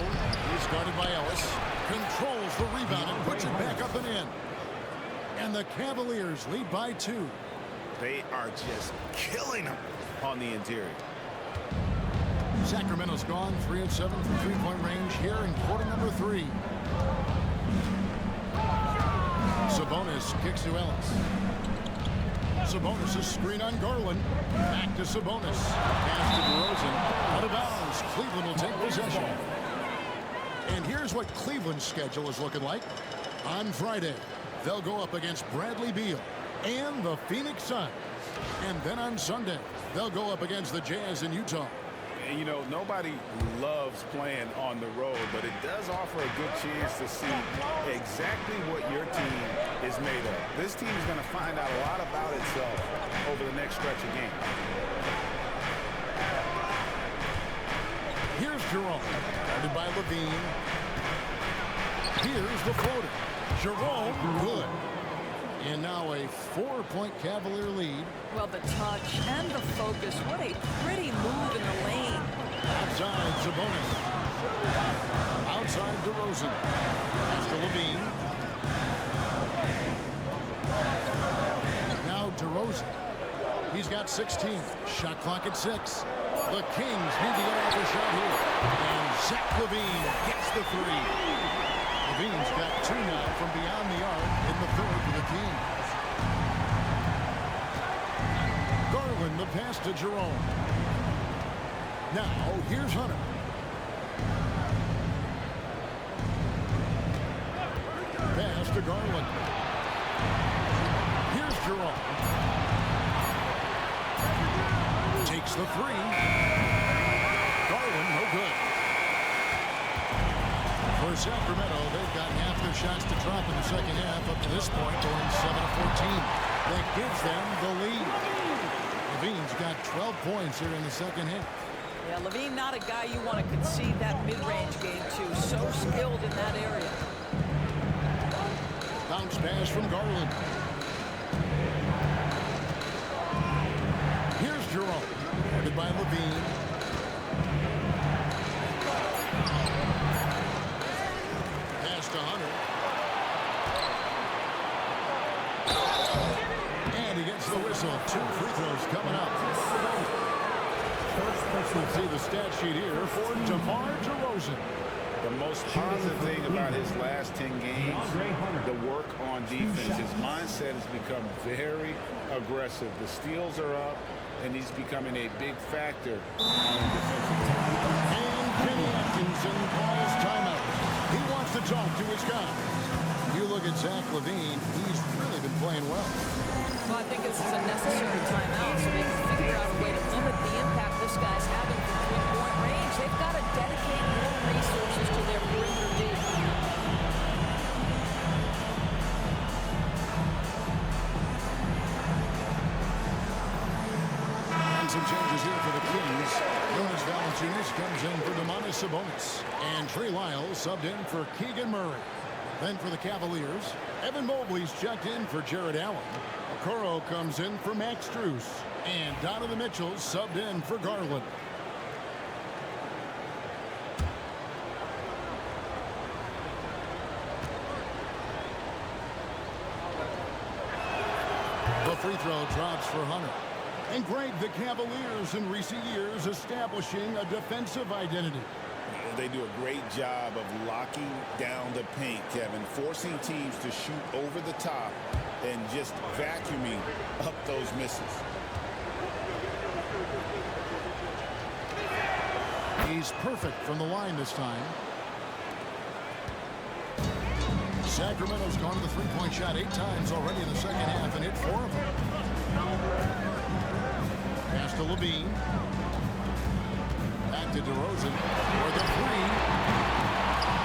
He's guarded by Ellis. Controls the rebound and puts it back up and in. And the Cavaliers lead by 2. They are just killing them on the interior. Sacramento's gone 3 of 7 from three-point range here in quarter number 3. Sabonis kicks to Ellis. Sabonis' screen on Garland. Back to Sabonis. Pass to DeRozan. Out of bounds. Cleveland will take possession. And here's what Cleveland's schedule is looking like. On Friday, they'll go up against Bradley Beal and the Phoenix Suns. And then on Sunday, they'll go up against the Jazz in Utah. And, you know, nobody loves playing on the road, but it does offer a good chance to see exactly what your team is made of. This team is going to find out a lot about itself over the next stretch of games. Here's Jerome, guarded by Levine. Here's the floater. Jerome, good. And now a 4-point Cavalier lead. Well, the touch and the focus. What a pretty move in the lane. Outside Sabonis. Outside DeRozan. Pass to Levine. Now DeRozan. He's got 16. Shot clock at 6. The Kings need to get off a shot here. And Zach Levine gets the 3. Levine's got 2 now from beyond the arc in the third for the Kings. Garland, the pass to Jerome. Now, here's Hunter. Pass to Garland. Here's Jerome. Takes the 3. Garland, no good. For Sacramento, they've gotten half their shots to drop in the second half up to this point, going 7 of 14. That gives them the lead. Levine's got 12 points here in the second half. Yeah, Levine, not a guy you want to concede that mid-range game to. So skilled in that area. Bounce pass from Garland. Here's Jerome, guarded by Levine. Pass to Hunter. And he gets the whistle. 2 free throws coming up. Let's see the stat sheet here for DeMar DeRozan. The most positive thing about his last 10 games, the work on defense. His mindset has become very aggressive. The steals are up, and he's becoming a big factor on the defensive end. And Kenny Atkinson calls timeout. He wants to talk to his guy. You look at Zach Levine, he's really been playing well. Well, I think this is a necessary timeout so they can figure out a way to limit the impact this guy's having from three-point range. They've got to dedicate more resources to their perimeter D. And some changes here for the Kings. Jonas Valanciunas comes in for Domantas Sabonis. And Trey Lyles subbed in for Keegan Murray. Then for the Cavaliers, Evan Mobley's checked in for Jared Allen. Okoro comes in for Max Strus. And Donovan Mitchell subbed in for Garland. The free throw drops for Hunter. And Greg, the Cavaliers in recent years establishing a defensive identity. They do a great job of locking down the paint, Kevin, forcing teams to shoot over the top and just vacuuming up those misses. He's perfect from the line this time. Sacramento's gone to the three-point shot 8 times already in the second half and hit 4 of them. Pass to Levine. Back to DeRozan for the three.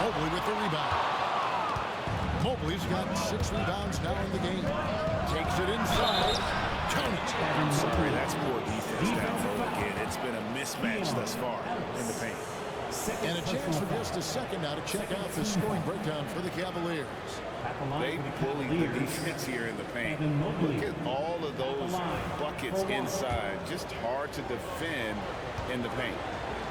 Mobley with the rebound. Mobley's got 6 rebounds now in the game. Takes it inside. Count it. I'm sorry, that's poor defense down low again. It's been a mismatch thus far in the paint. And a chance for just a second now to check out the scoring breakdown for the Cavaliers. They bullied the defense here in the paint. Look at all of those buckets inside. Just hard to defend in the paint.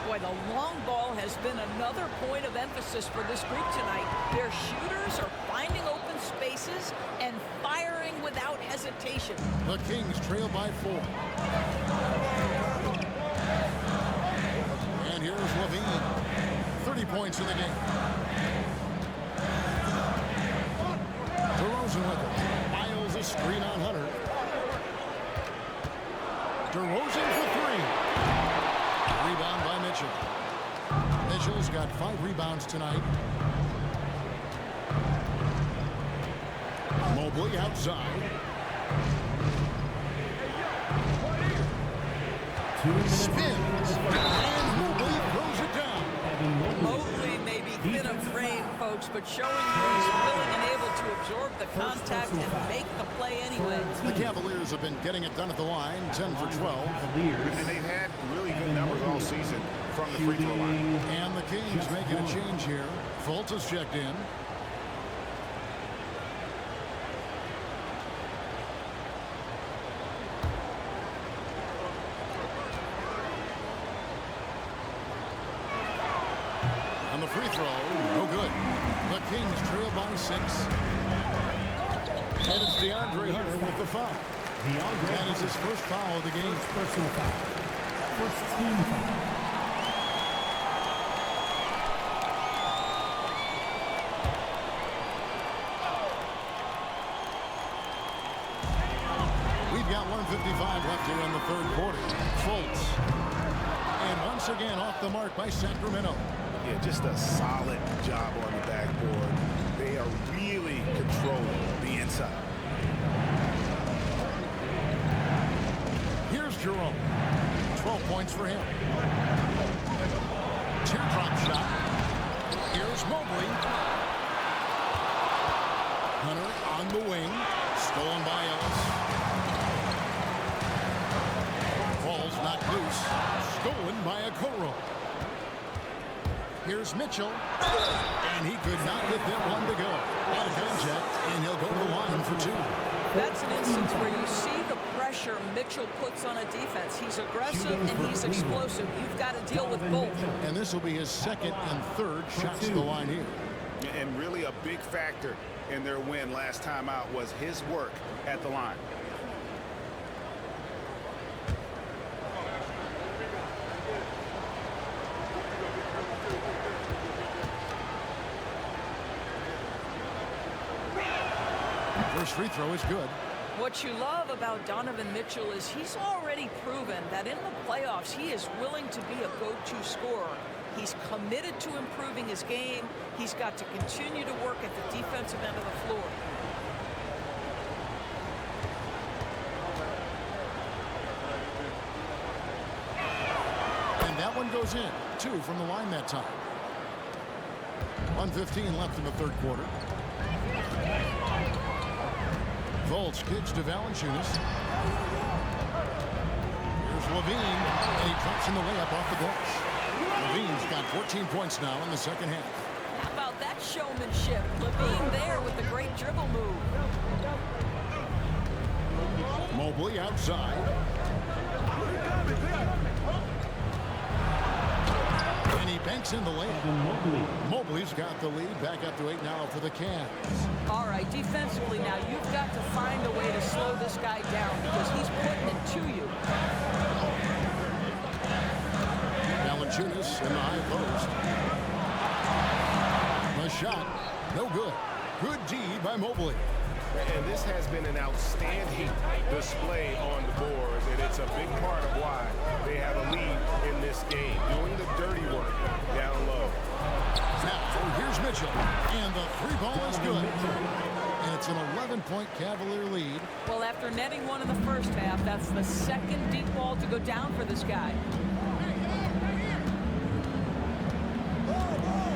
Boy, the long ball has been another point of emphasis for this group tonight. Their shooters are finding open spaces and firing without hesitation. The Kings trail by 4. And here's Levine. 30 points in the game. DeRozan with it. Miles a screen on Hunter. DeRozan for 3. Rebound by Mitchell. Mitchell's got 5 rebounds tonight. Mobley outside. Spins. And Mobley throws it down. Mobley may be thin of frame, folks, but showing he's willing and able to absorb the contact and make the play anyway. The Cavaliers have been getting it done at the line, 10 for 12. And they've had really good numbers all season from the free throw line. And the Kings making a change here. Fultz is checked in. On the free throw, no good. The Kings trail by 6. And it's DeAndre Hunter with the foul. That is his first foul of the game. Personal foul. First team foul. We've got 1:55 left here in the third quarter. Fultz. And once again off the mark by Sacramento. Yeah, just a solid job on the backboard. They are really controlling the inside. Here's Jerome. 12 points for him. Teardrop shot. Here's Mobley. Hunter on the wing. Stolen by Ellis. Ball's knocked loose. Stolen by Okoro. Here's Mitchell. And he could not get that one to go. Out of contact, and he'll go to the line for 2. That's an instance where you see the pressure Mitchell puts on a defense. He's aggressive and he's explosive. You've got to deal with both. And this will be his second and third shots to the line here. And really a big factor in their win last time out was his work at the line. First free throw is good. What you love about Donovan Mitchell is he's already proven that in the playoffs he is willing to be a go-to scorer. He's committed to improving his game. He's got to continue to work at the defensive end of the floor. And that one goes in. 2 from the line that time. 1:15 left in the third quarter. Fultz kicks to Valanciunas. Here's Levine, and he drops in the layup off the glass. Levine's got 14 points now in the second half. How about that showmanship? Levine there with the great dribble move. Mobley outside. And he banks in the layup. Mobley's got the lead, back up to 8 now for the Cavs. All right, defensively now, you've got to find a way to slow this guy down because he's putting it to you. Valanciunas in the high post. The shot, no good. Good D by Mobley. And this has been an outstanding display on the boards, and it's a big part of why they have a lead in this game, doing the dirty work down low. Now, here's Mitchell, and the 3 ball is good. And it's It's an 11-point Cavalier lead. Well, after netting one in the first half, that's the second deep ball to go down for this guy.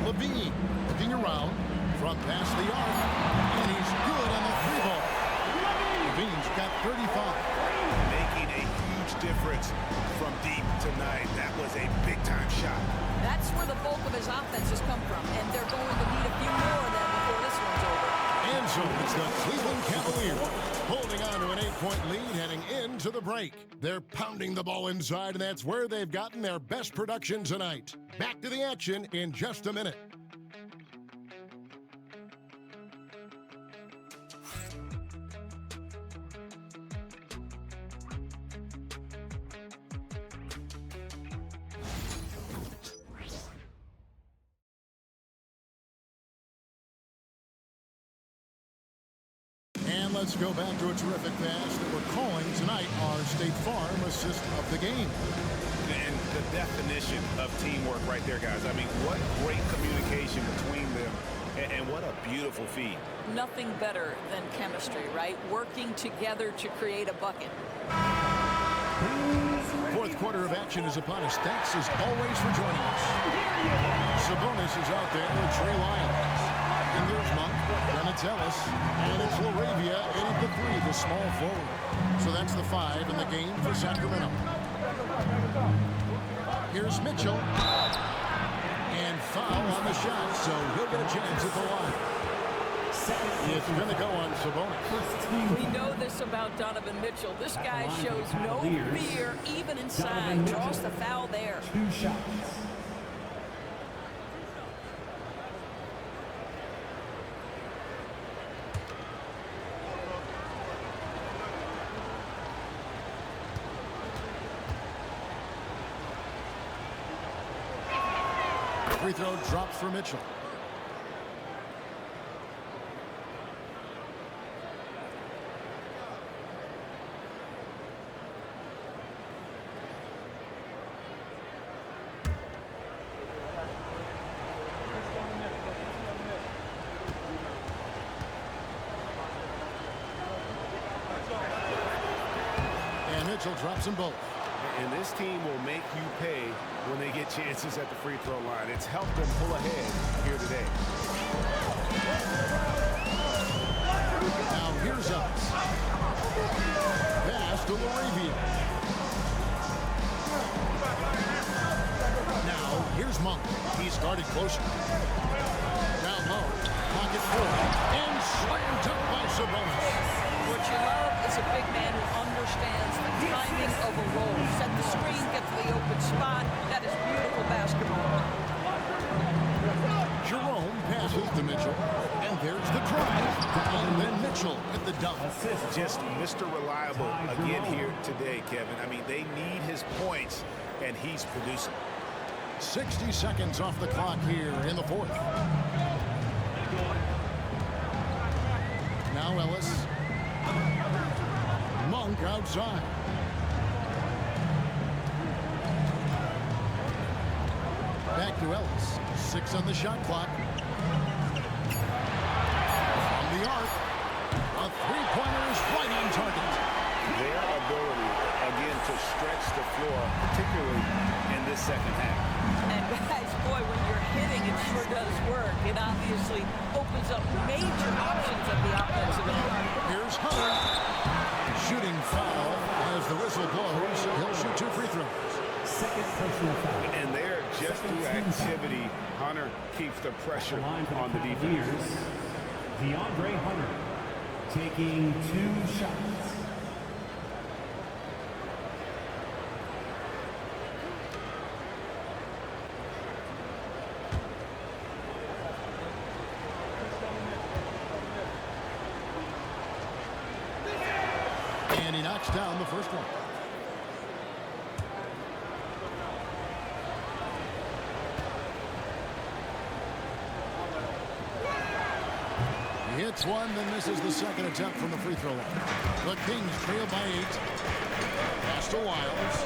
Levine looking around from past the arc, and he's good on the three ball. Levine's got 35. Making a huge difference from deep tonight. That was a big-time shot. That's where the bulk of his offense has come from, and they're going to need a few more of them before this one's over. And so it's the Cleveland Cavaliers holding on to an 8-point lead heading into the break. They're pounding the ball inside, and that's where they've gotten their best production tonight. Back to the action in just a minute. And let's go back to a terrific pass that we're calling tonight our State Farm assist of the game. And the definition of teamwork right there, guys. I mean, what great communication between them, and what a beautiful feed. Nothing better than chemistry, right? Working together to create a bucket. Fourth quarter of action is upon us. Thanks as always for joining us. Sabonis is out there with Trey Lyles. And there's Monk, Donatellis, and it's LaRavia in at the three, the small forward. So that's the 5 in the game for Sacramento. Here's Mitchell. And foul on the shot, so he'll get a chance at the line. It's going to go on Sabonis. We know this about Donovan Mitchell. This guy shows no fear, even inside. Draws the foul there. 2 shots. Free throw drops for Mitchell. And Mitchell drops them both. And this team will make you pay when they get chances at the free throw line. It's helped them pull ahead here today. Now here's us. Pass to LaRavia. Now here's Monk. He's guarded closer. Down low. Pocket full. And slammed up by Sabonis. What you love is a big man who understands the timing of a roll. Set the screen, get to the open spot. That is beautiful basketball. Jerome passes to Mitchell. And there's the drive. And then Mitchell with the dunk. Just Mr. Reliable again here today, Kevin. I mean, they need his points, and he's producing. 60 seconds off the clock here in the fourth. Now Ellis. Monk outside. Back to Ellis. 6 on the shot clock. From the arc. A three-pointer is right on target. Their ability, again, to stretch the floor, particularly in this second half. And guys, boy, when you're hitting, it sure does work. It obviously opens up major options at the offensive end. Here's Hunter. Shooting foul as the whistle blows. He'll shoot 2 free throws. Second personal foul. And there, just through activity, Hunter keeps the pressure on the defense. DeAndre Hunter taking 2 shots. And he knocks down the first one. He hits one, then misses the second attempt from the free throw line. The Kings trail by 8. Pass to Wiles.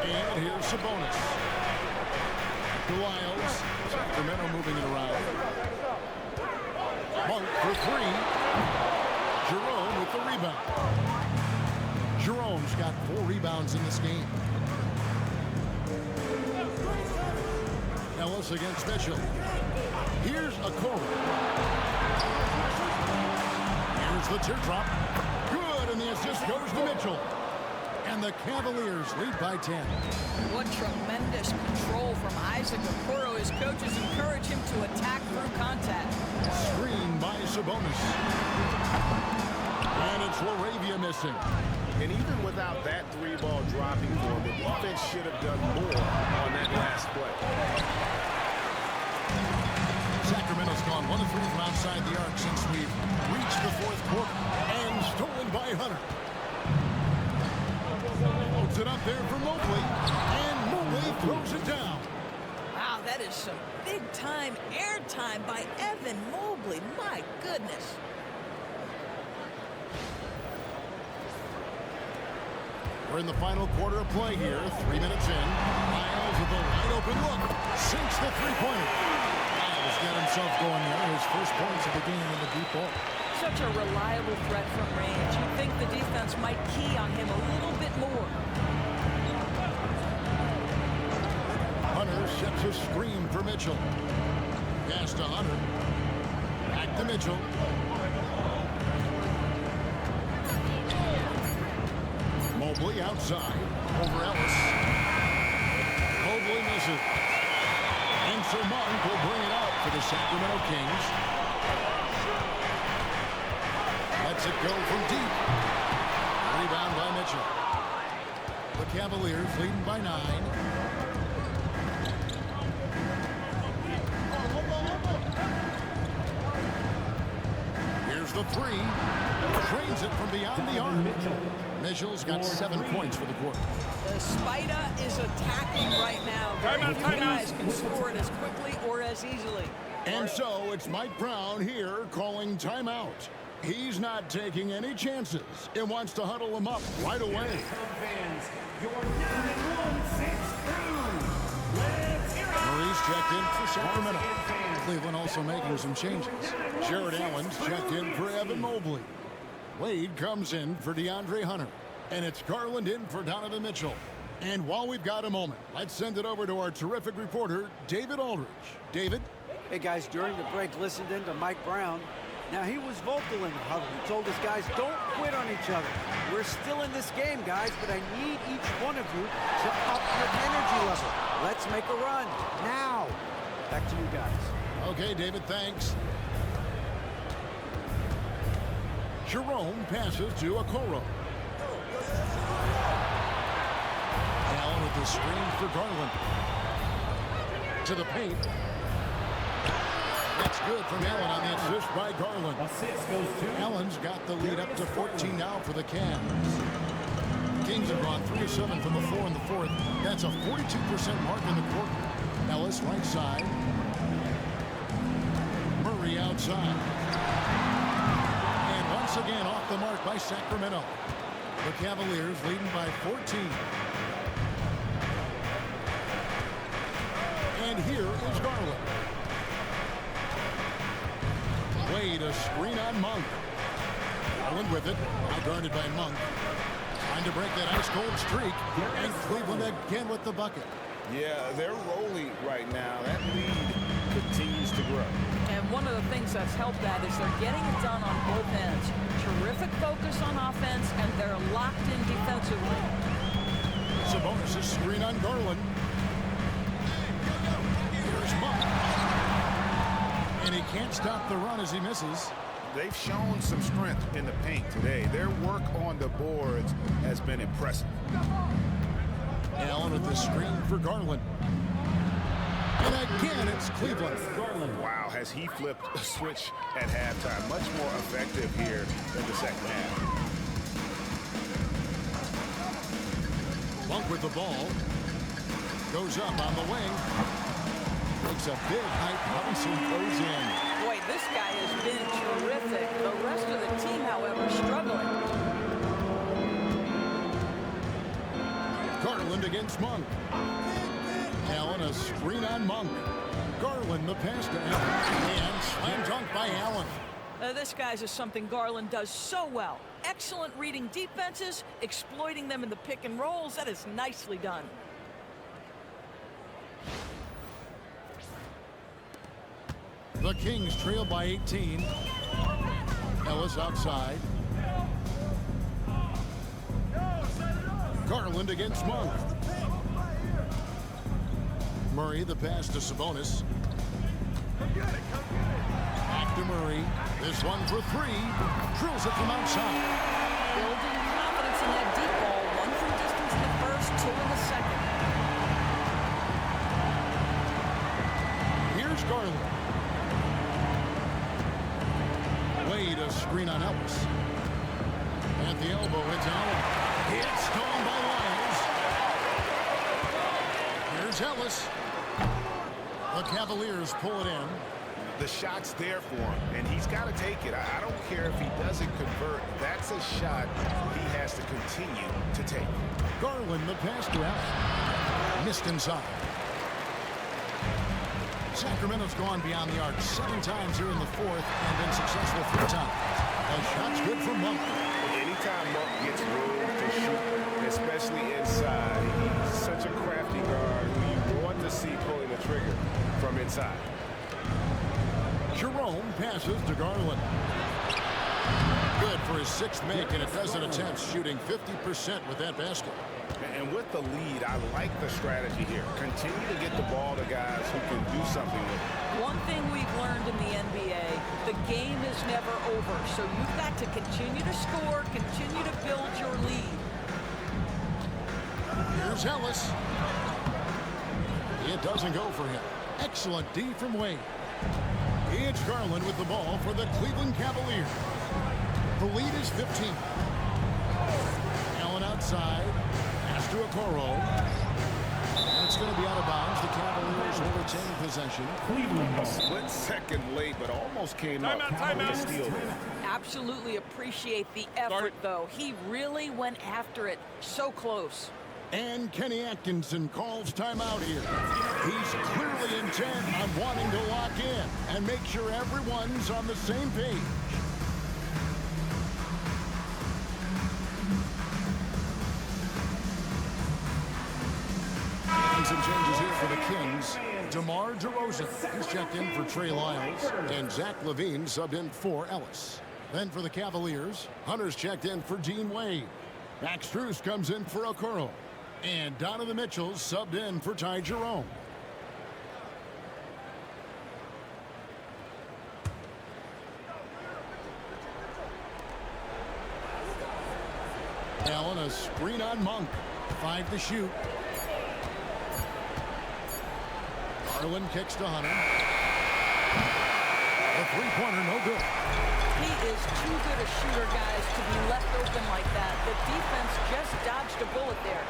And here's Sabonis. To Wiles. Sacramento moving it around. Monk for three. Jerome with the rebound. Jerome's got 4 rebounds in this game. Ellis against Mitchell. Here's Okoro. Here's the teardrop. Good, and the assist goes to Mitchell. And the Cavaliers lead by 10. What tremendous control from Isaac Okoro. His coaches encourage him to attack through contact. Screen by Sabonis. And it's Laravia missing. And even without that 3-ball dropping for him, the defense should have done more on that last play. Sacramento's gone 1 of 3 from outside the arc since we've reached the 4th quarter. And stolen by Hunter. Holds it up there for Mobley. And Mobley throws it down. Wow, that is some big-time airtime by Evan Mobley. My goodness. We're in the final quarter of play here. 3 minutes in. Miles with a wide open look. Sinks the three-pointer. Miles got himself going there. His first points of the game in the deep ball. Such a reliable threat from range. You'd think the defense might key on him a little bit more. Hunter sets a screen for Mitchell. Pass to Hunter. Back to Mitchell. Mobley outside over Ellis. Mobley misses. And so Monk will bring it out for the Sacramento Kings. Lets it go from deep. Rebound by Mitchell. The Cavaliers leading by 9. Here's the 3. Trains it from beyond the arc. Mitchell's got 7 points for the quarter. The Spider is attacking right now. Very few guys can score it as quickly or as easily. And so it's Mike Brown here calling timeout. He's not taking any chances. It wants to huddle them up right away. Murray's checked in for Sacramento. Cleveland also making some changes. Jared Allen's checked in for Evan Mobley. Wade comes in for DeAndre Hunter. And it's Garland in for Donovan Mitchell. And while we've got a moment, let's send it over to our terrific reporter, David Aldridge. David? Hey, guys, during the break, listened in to Mike Brown. Now, he was vocal in the huddle. He told his guys, don't quit on each other. We're still in this game, guys, but I need each one of you to up your energy level. Let's make a run now. Back to you guys. Okay, David, thanks. Jerome passes to Okoro. Allen with the screen for Garland. To the paint. That's good from Allen on the assist by Garland. Assist goes to Allen's got the lead up to 14 now for the Cavs. Kings have gone 3 of 7 from the 4 in the 4th. That's a 42% mark in the quarter. Ellis right side. Murray outside. And once again off the mark by Sacramento. The Cavaliers leading by 14. And here is Garland. Wade, a screen on Monk. Garland with it. Now guarded by Monk. Trying to break that ice-cold streak. And Cleveland again with the bucket. Yeah, they're rolling right now. That lead continues to grow. And one of the things that's helped that is they're getting it done on both ends. Terrific focus on offense, and they're locked in defensively. Sabonis' screen on Garland. Here's Monk. And he can't stop the run as he misses. They've shown some strength in the paint today. Their work on the boards has been impressive. Allen with the screen for Garland. And again, it's Cleveland. Wow, has he flipped a switch at halftime. Much more effective here in the second half. Monk with the ball. Goes up on the wing. Makes a big height bounce and goes in. Boy, this guy has been terrific. The rest of the team, however, struggling. Garland against Monk. Allen a screen on Monk. Garland the pass to Allen. And slam dunk by Allen. This, guys, is something Garland does so well. Excellent reading defenses, exploiting them in the pick and rolls. That is nicely done. The Kings trail by 18. Ellis outside. Garland against Monk. Murray, the pass to Sabonis. Back to Murray. This one for three. Drills it from outside. Building confidence in that deep ball. One from distance in the first, two in the second. Here's Garland. Wade, a screen on Ellis. At the elbow, it's Allen. It's stolen by Lyles. Here's Ellis. The Cavaliers pull it in. The shot's there for him, and he's got to take it. I don't care if he doesn't convert. That's a shot he has to continue to take. Garland, the pass to Allen. Missed inside. Sacramento's gone beyond the arc 7 times here in the fourth and been successful 3 times. The shot's good for Monk. Anytime Monk gets room to shoot, especially inside, he's such a crafty guard who you want to see pulling the trigger from inside. Jerome passes to Garland. Good for his 6th make and a dozen attempts, shooting 50% with that basket. And with the lead, I like the strategy here. Continue to get the ball to guys who can do something with it. One thing we've learned in the NBA, the game is never over. So you've got to continue to score, continue to build your lead. Here's Ellis. It doesn't go for him. Excellent D from Wade. It's Garland with the ball for the Cleveland Cavaliers. The lead is 15. Allen outside. Pass to Okoro. And it's going to be out of bounds. The Cavaliers will retain possession. Cleveland ball. Split second late, but almost came up. Timeout. Steal there. Absolutely appreciate the effort, though. He really went after it. So close. And Kenny Atkinson calls timeout here. He's clearly intent on wanting to lock in and make sure everyone's on the same page. And some changes here for the Kings. DeMar DeRozan, he's checked in for Trey Lyles, and Zach LaVine subbed in for Ellis. Then for the Cavaliers, Hunter's checked in for Dean Wade. Max Strus comes in for Okoro. And Donovan Mitchell subbed in for Ty Jerome. Allen, a screen on Monk. 5 to shoot. Garland kicks to Hunter. The three-pointer, no good. He is too good a shooter, guys, to be left open like that. The defense just dodged a bullet there.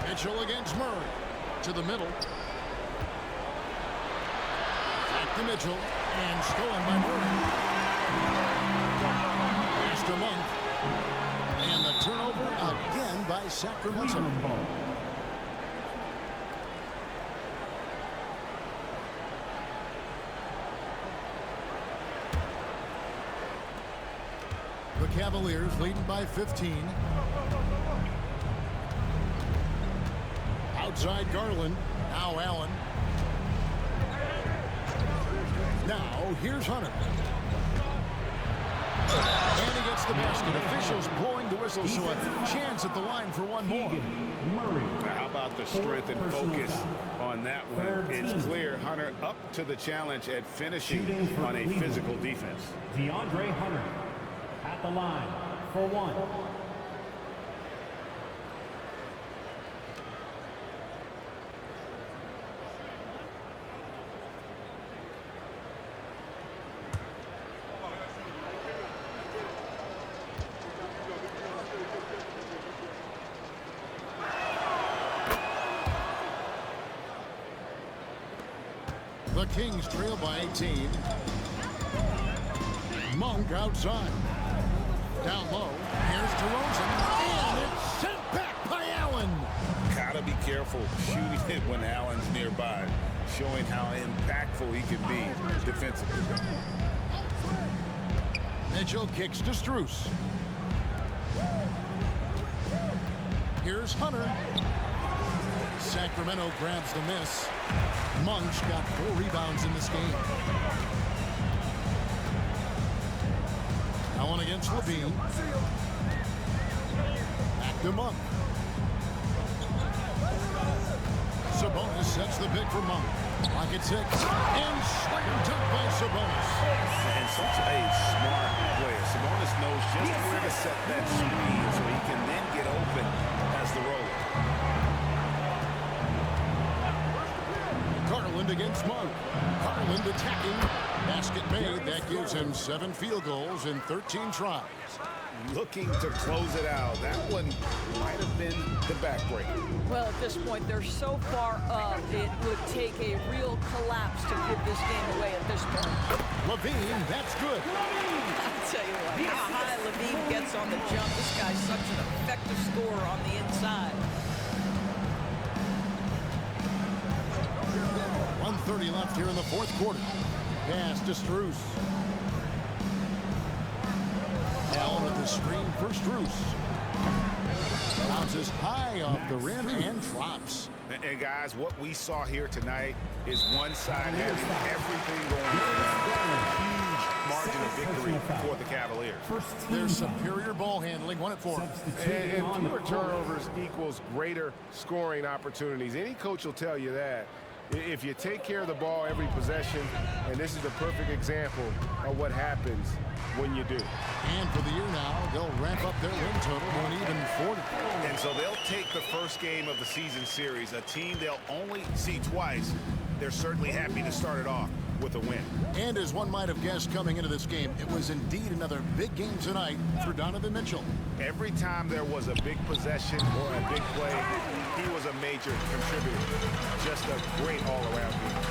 Mitchell against Murray. To the middle. Back to Mitchell. And stolen by Murray. Pass to Monk. And the turnover again by Sacramento. The Cavaliers leading by 15. Outside Garland. Now Allen. Now here's Hunter. And he gets the basket. Officials blowing the whistle, so a chance at the line for one more. How about the strength and focus on that one? It's clear Hunter up to the challenge at finishing on a physical defense. DeAndre Hunter at the line for one. The Kings trail by 18. Monk outside. Down low. Here's DeRozan. And it's sent back by Allen. Gotta be careful shooting it when Allen's nearby. showing how impactful he can be defensively. Mitchell kicks to Strus. Here's Hunter. Sacramento grabs the miss. Munch got 4 rebounds in this game. Now one against Levine. Back to Monk. Sabonis sets the pick for Monk. Lock at 6. And slam dunk by Sabonis. And such a smart player. Sabonis knows just where to set that screen so he can then get open as the roller. Garland against Monk. Garland attacking. Basket made. That gives him 7 field goals in 13 tries. Looking to close it out. That one might have been the backbreaker. Well, at this point, they're so far up, it would take a real collapse to give this game away at this point. Levine, that's good. I'll tell you what, how high Levine gets on the jump. This guy's such an effective scorer on the inside. 1:30 left here in the 4th quarter. Pass to Strus. Allen with the screen for Strus. Bounces high off the rim and drops. And guys, what we saw here tonight is one side having everything going for them. Huge margin of victory for the Cavaliers. Their superior ball handling, 1 at 4. And fewer turnovers equals greater scoring opportunities. Any coach will tell you that. If you take care of the ball every possession, and this is the perfect example of what happens when you do. And for the year now, they'll ramp up their win total to an even 40. And so they'll take the first game of the season series, a team they'll only see twice. They're certainly happy to start it off with a win. And as one might have guessed coming into this game, it was indeed another big game tonight for Donovan Mitchell. Every time there was a big possession or a big play, he was a major contributor. Just a great all-around game.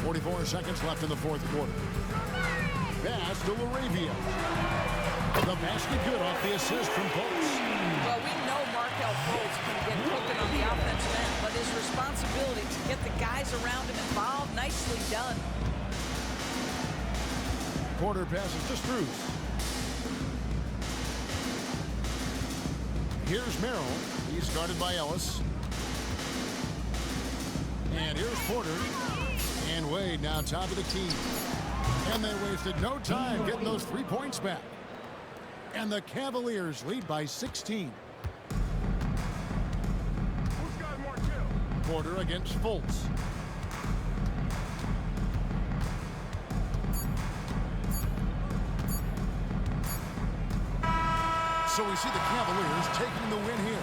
44 seconds left in the 4th quarter. Pass to Laravia. The basket good off the assist from Fultz. Well, we know Markelle Fultz can get cooking on the offensive end, but his responsibility to get the guys around him involved, nicely done. Porter passes to Strus. Here's Merrill. He's guarded by Ellis. And here's Porter. And Wade now top of the key. And they wasted no time getting those 3 points back. And the Cavaliers lead by 16. Porter against Fultz. So we see the Cavaliers taking the win here.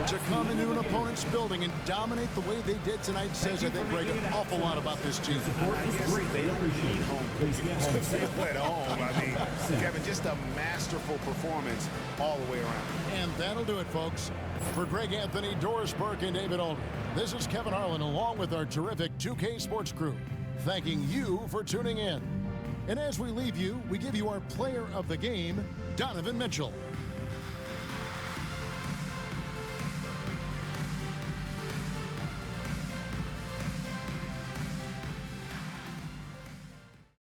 To come into an opponent's building and dominate the way they did tonight says, I think, Greg, an awful lot about this team. They don't need home cookies. They went home. I mean, Kevin, just a masterful performance all the way around. And that'll do it, folks. For Greg Anthony, Doris Burke, and David Aldridge, this is Kevin Harlan along with our terrific 2K Sports crew, thanking you for tuning in. And as we leave you, we give you our player of the game, Donovan Mitchell.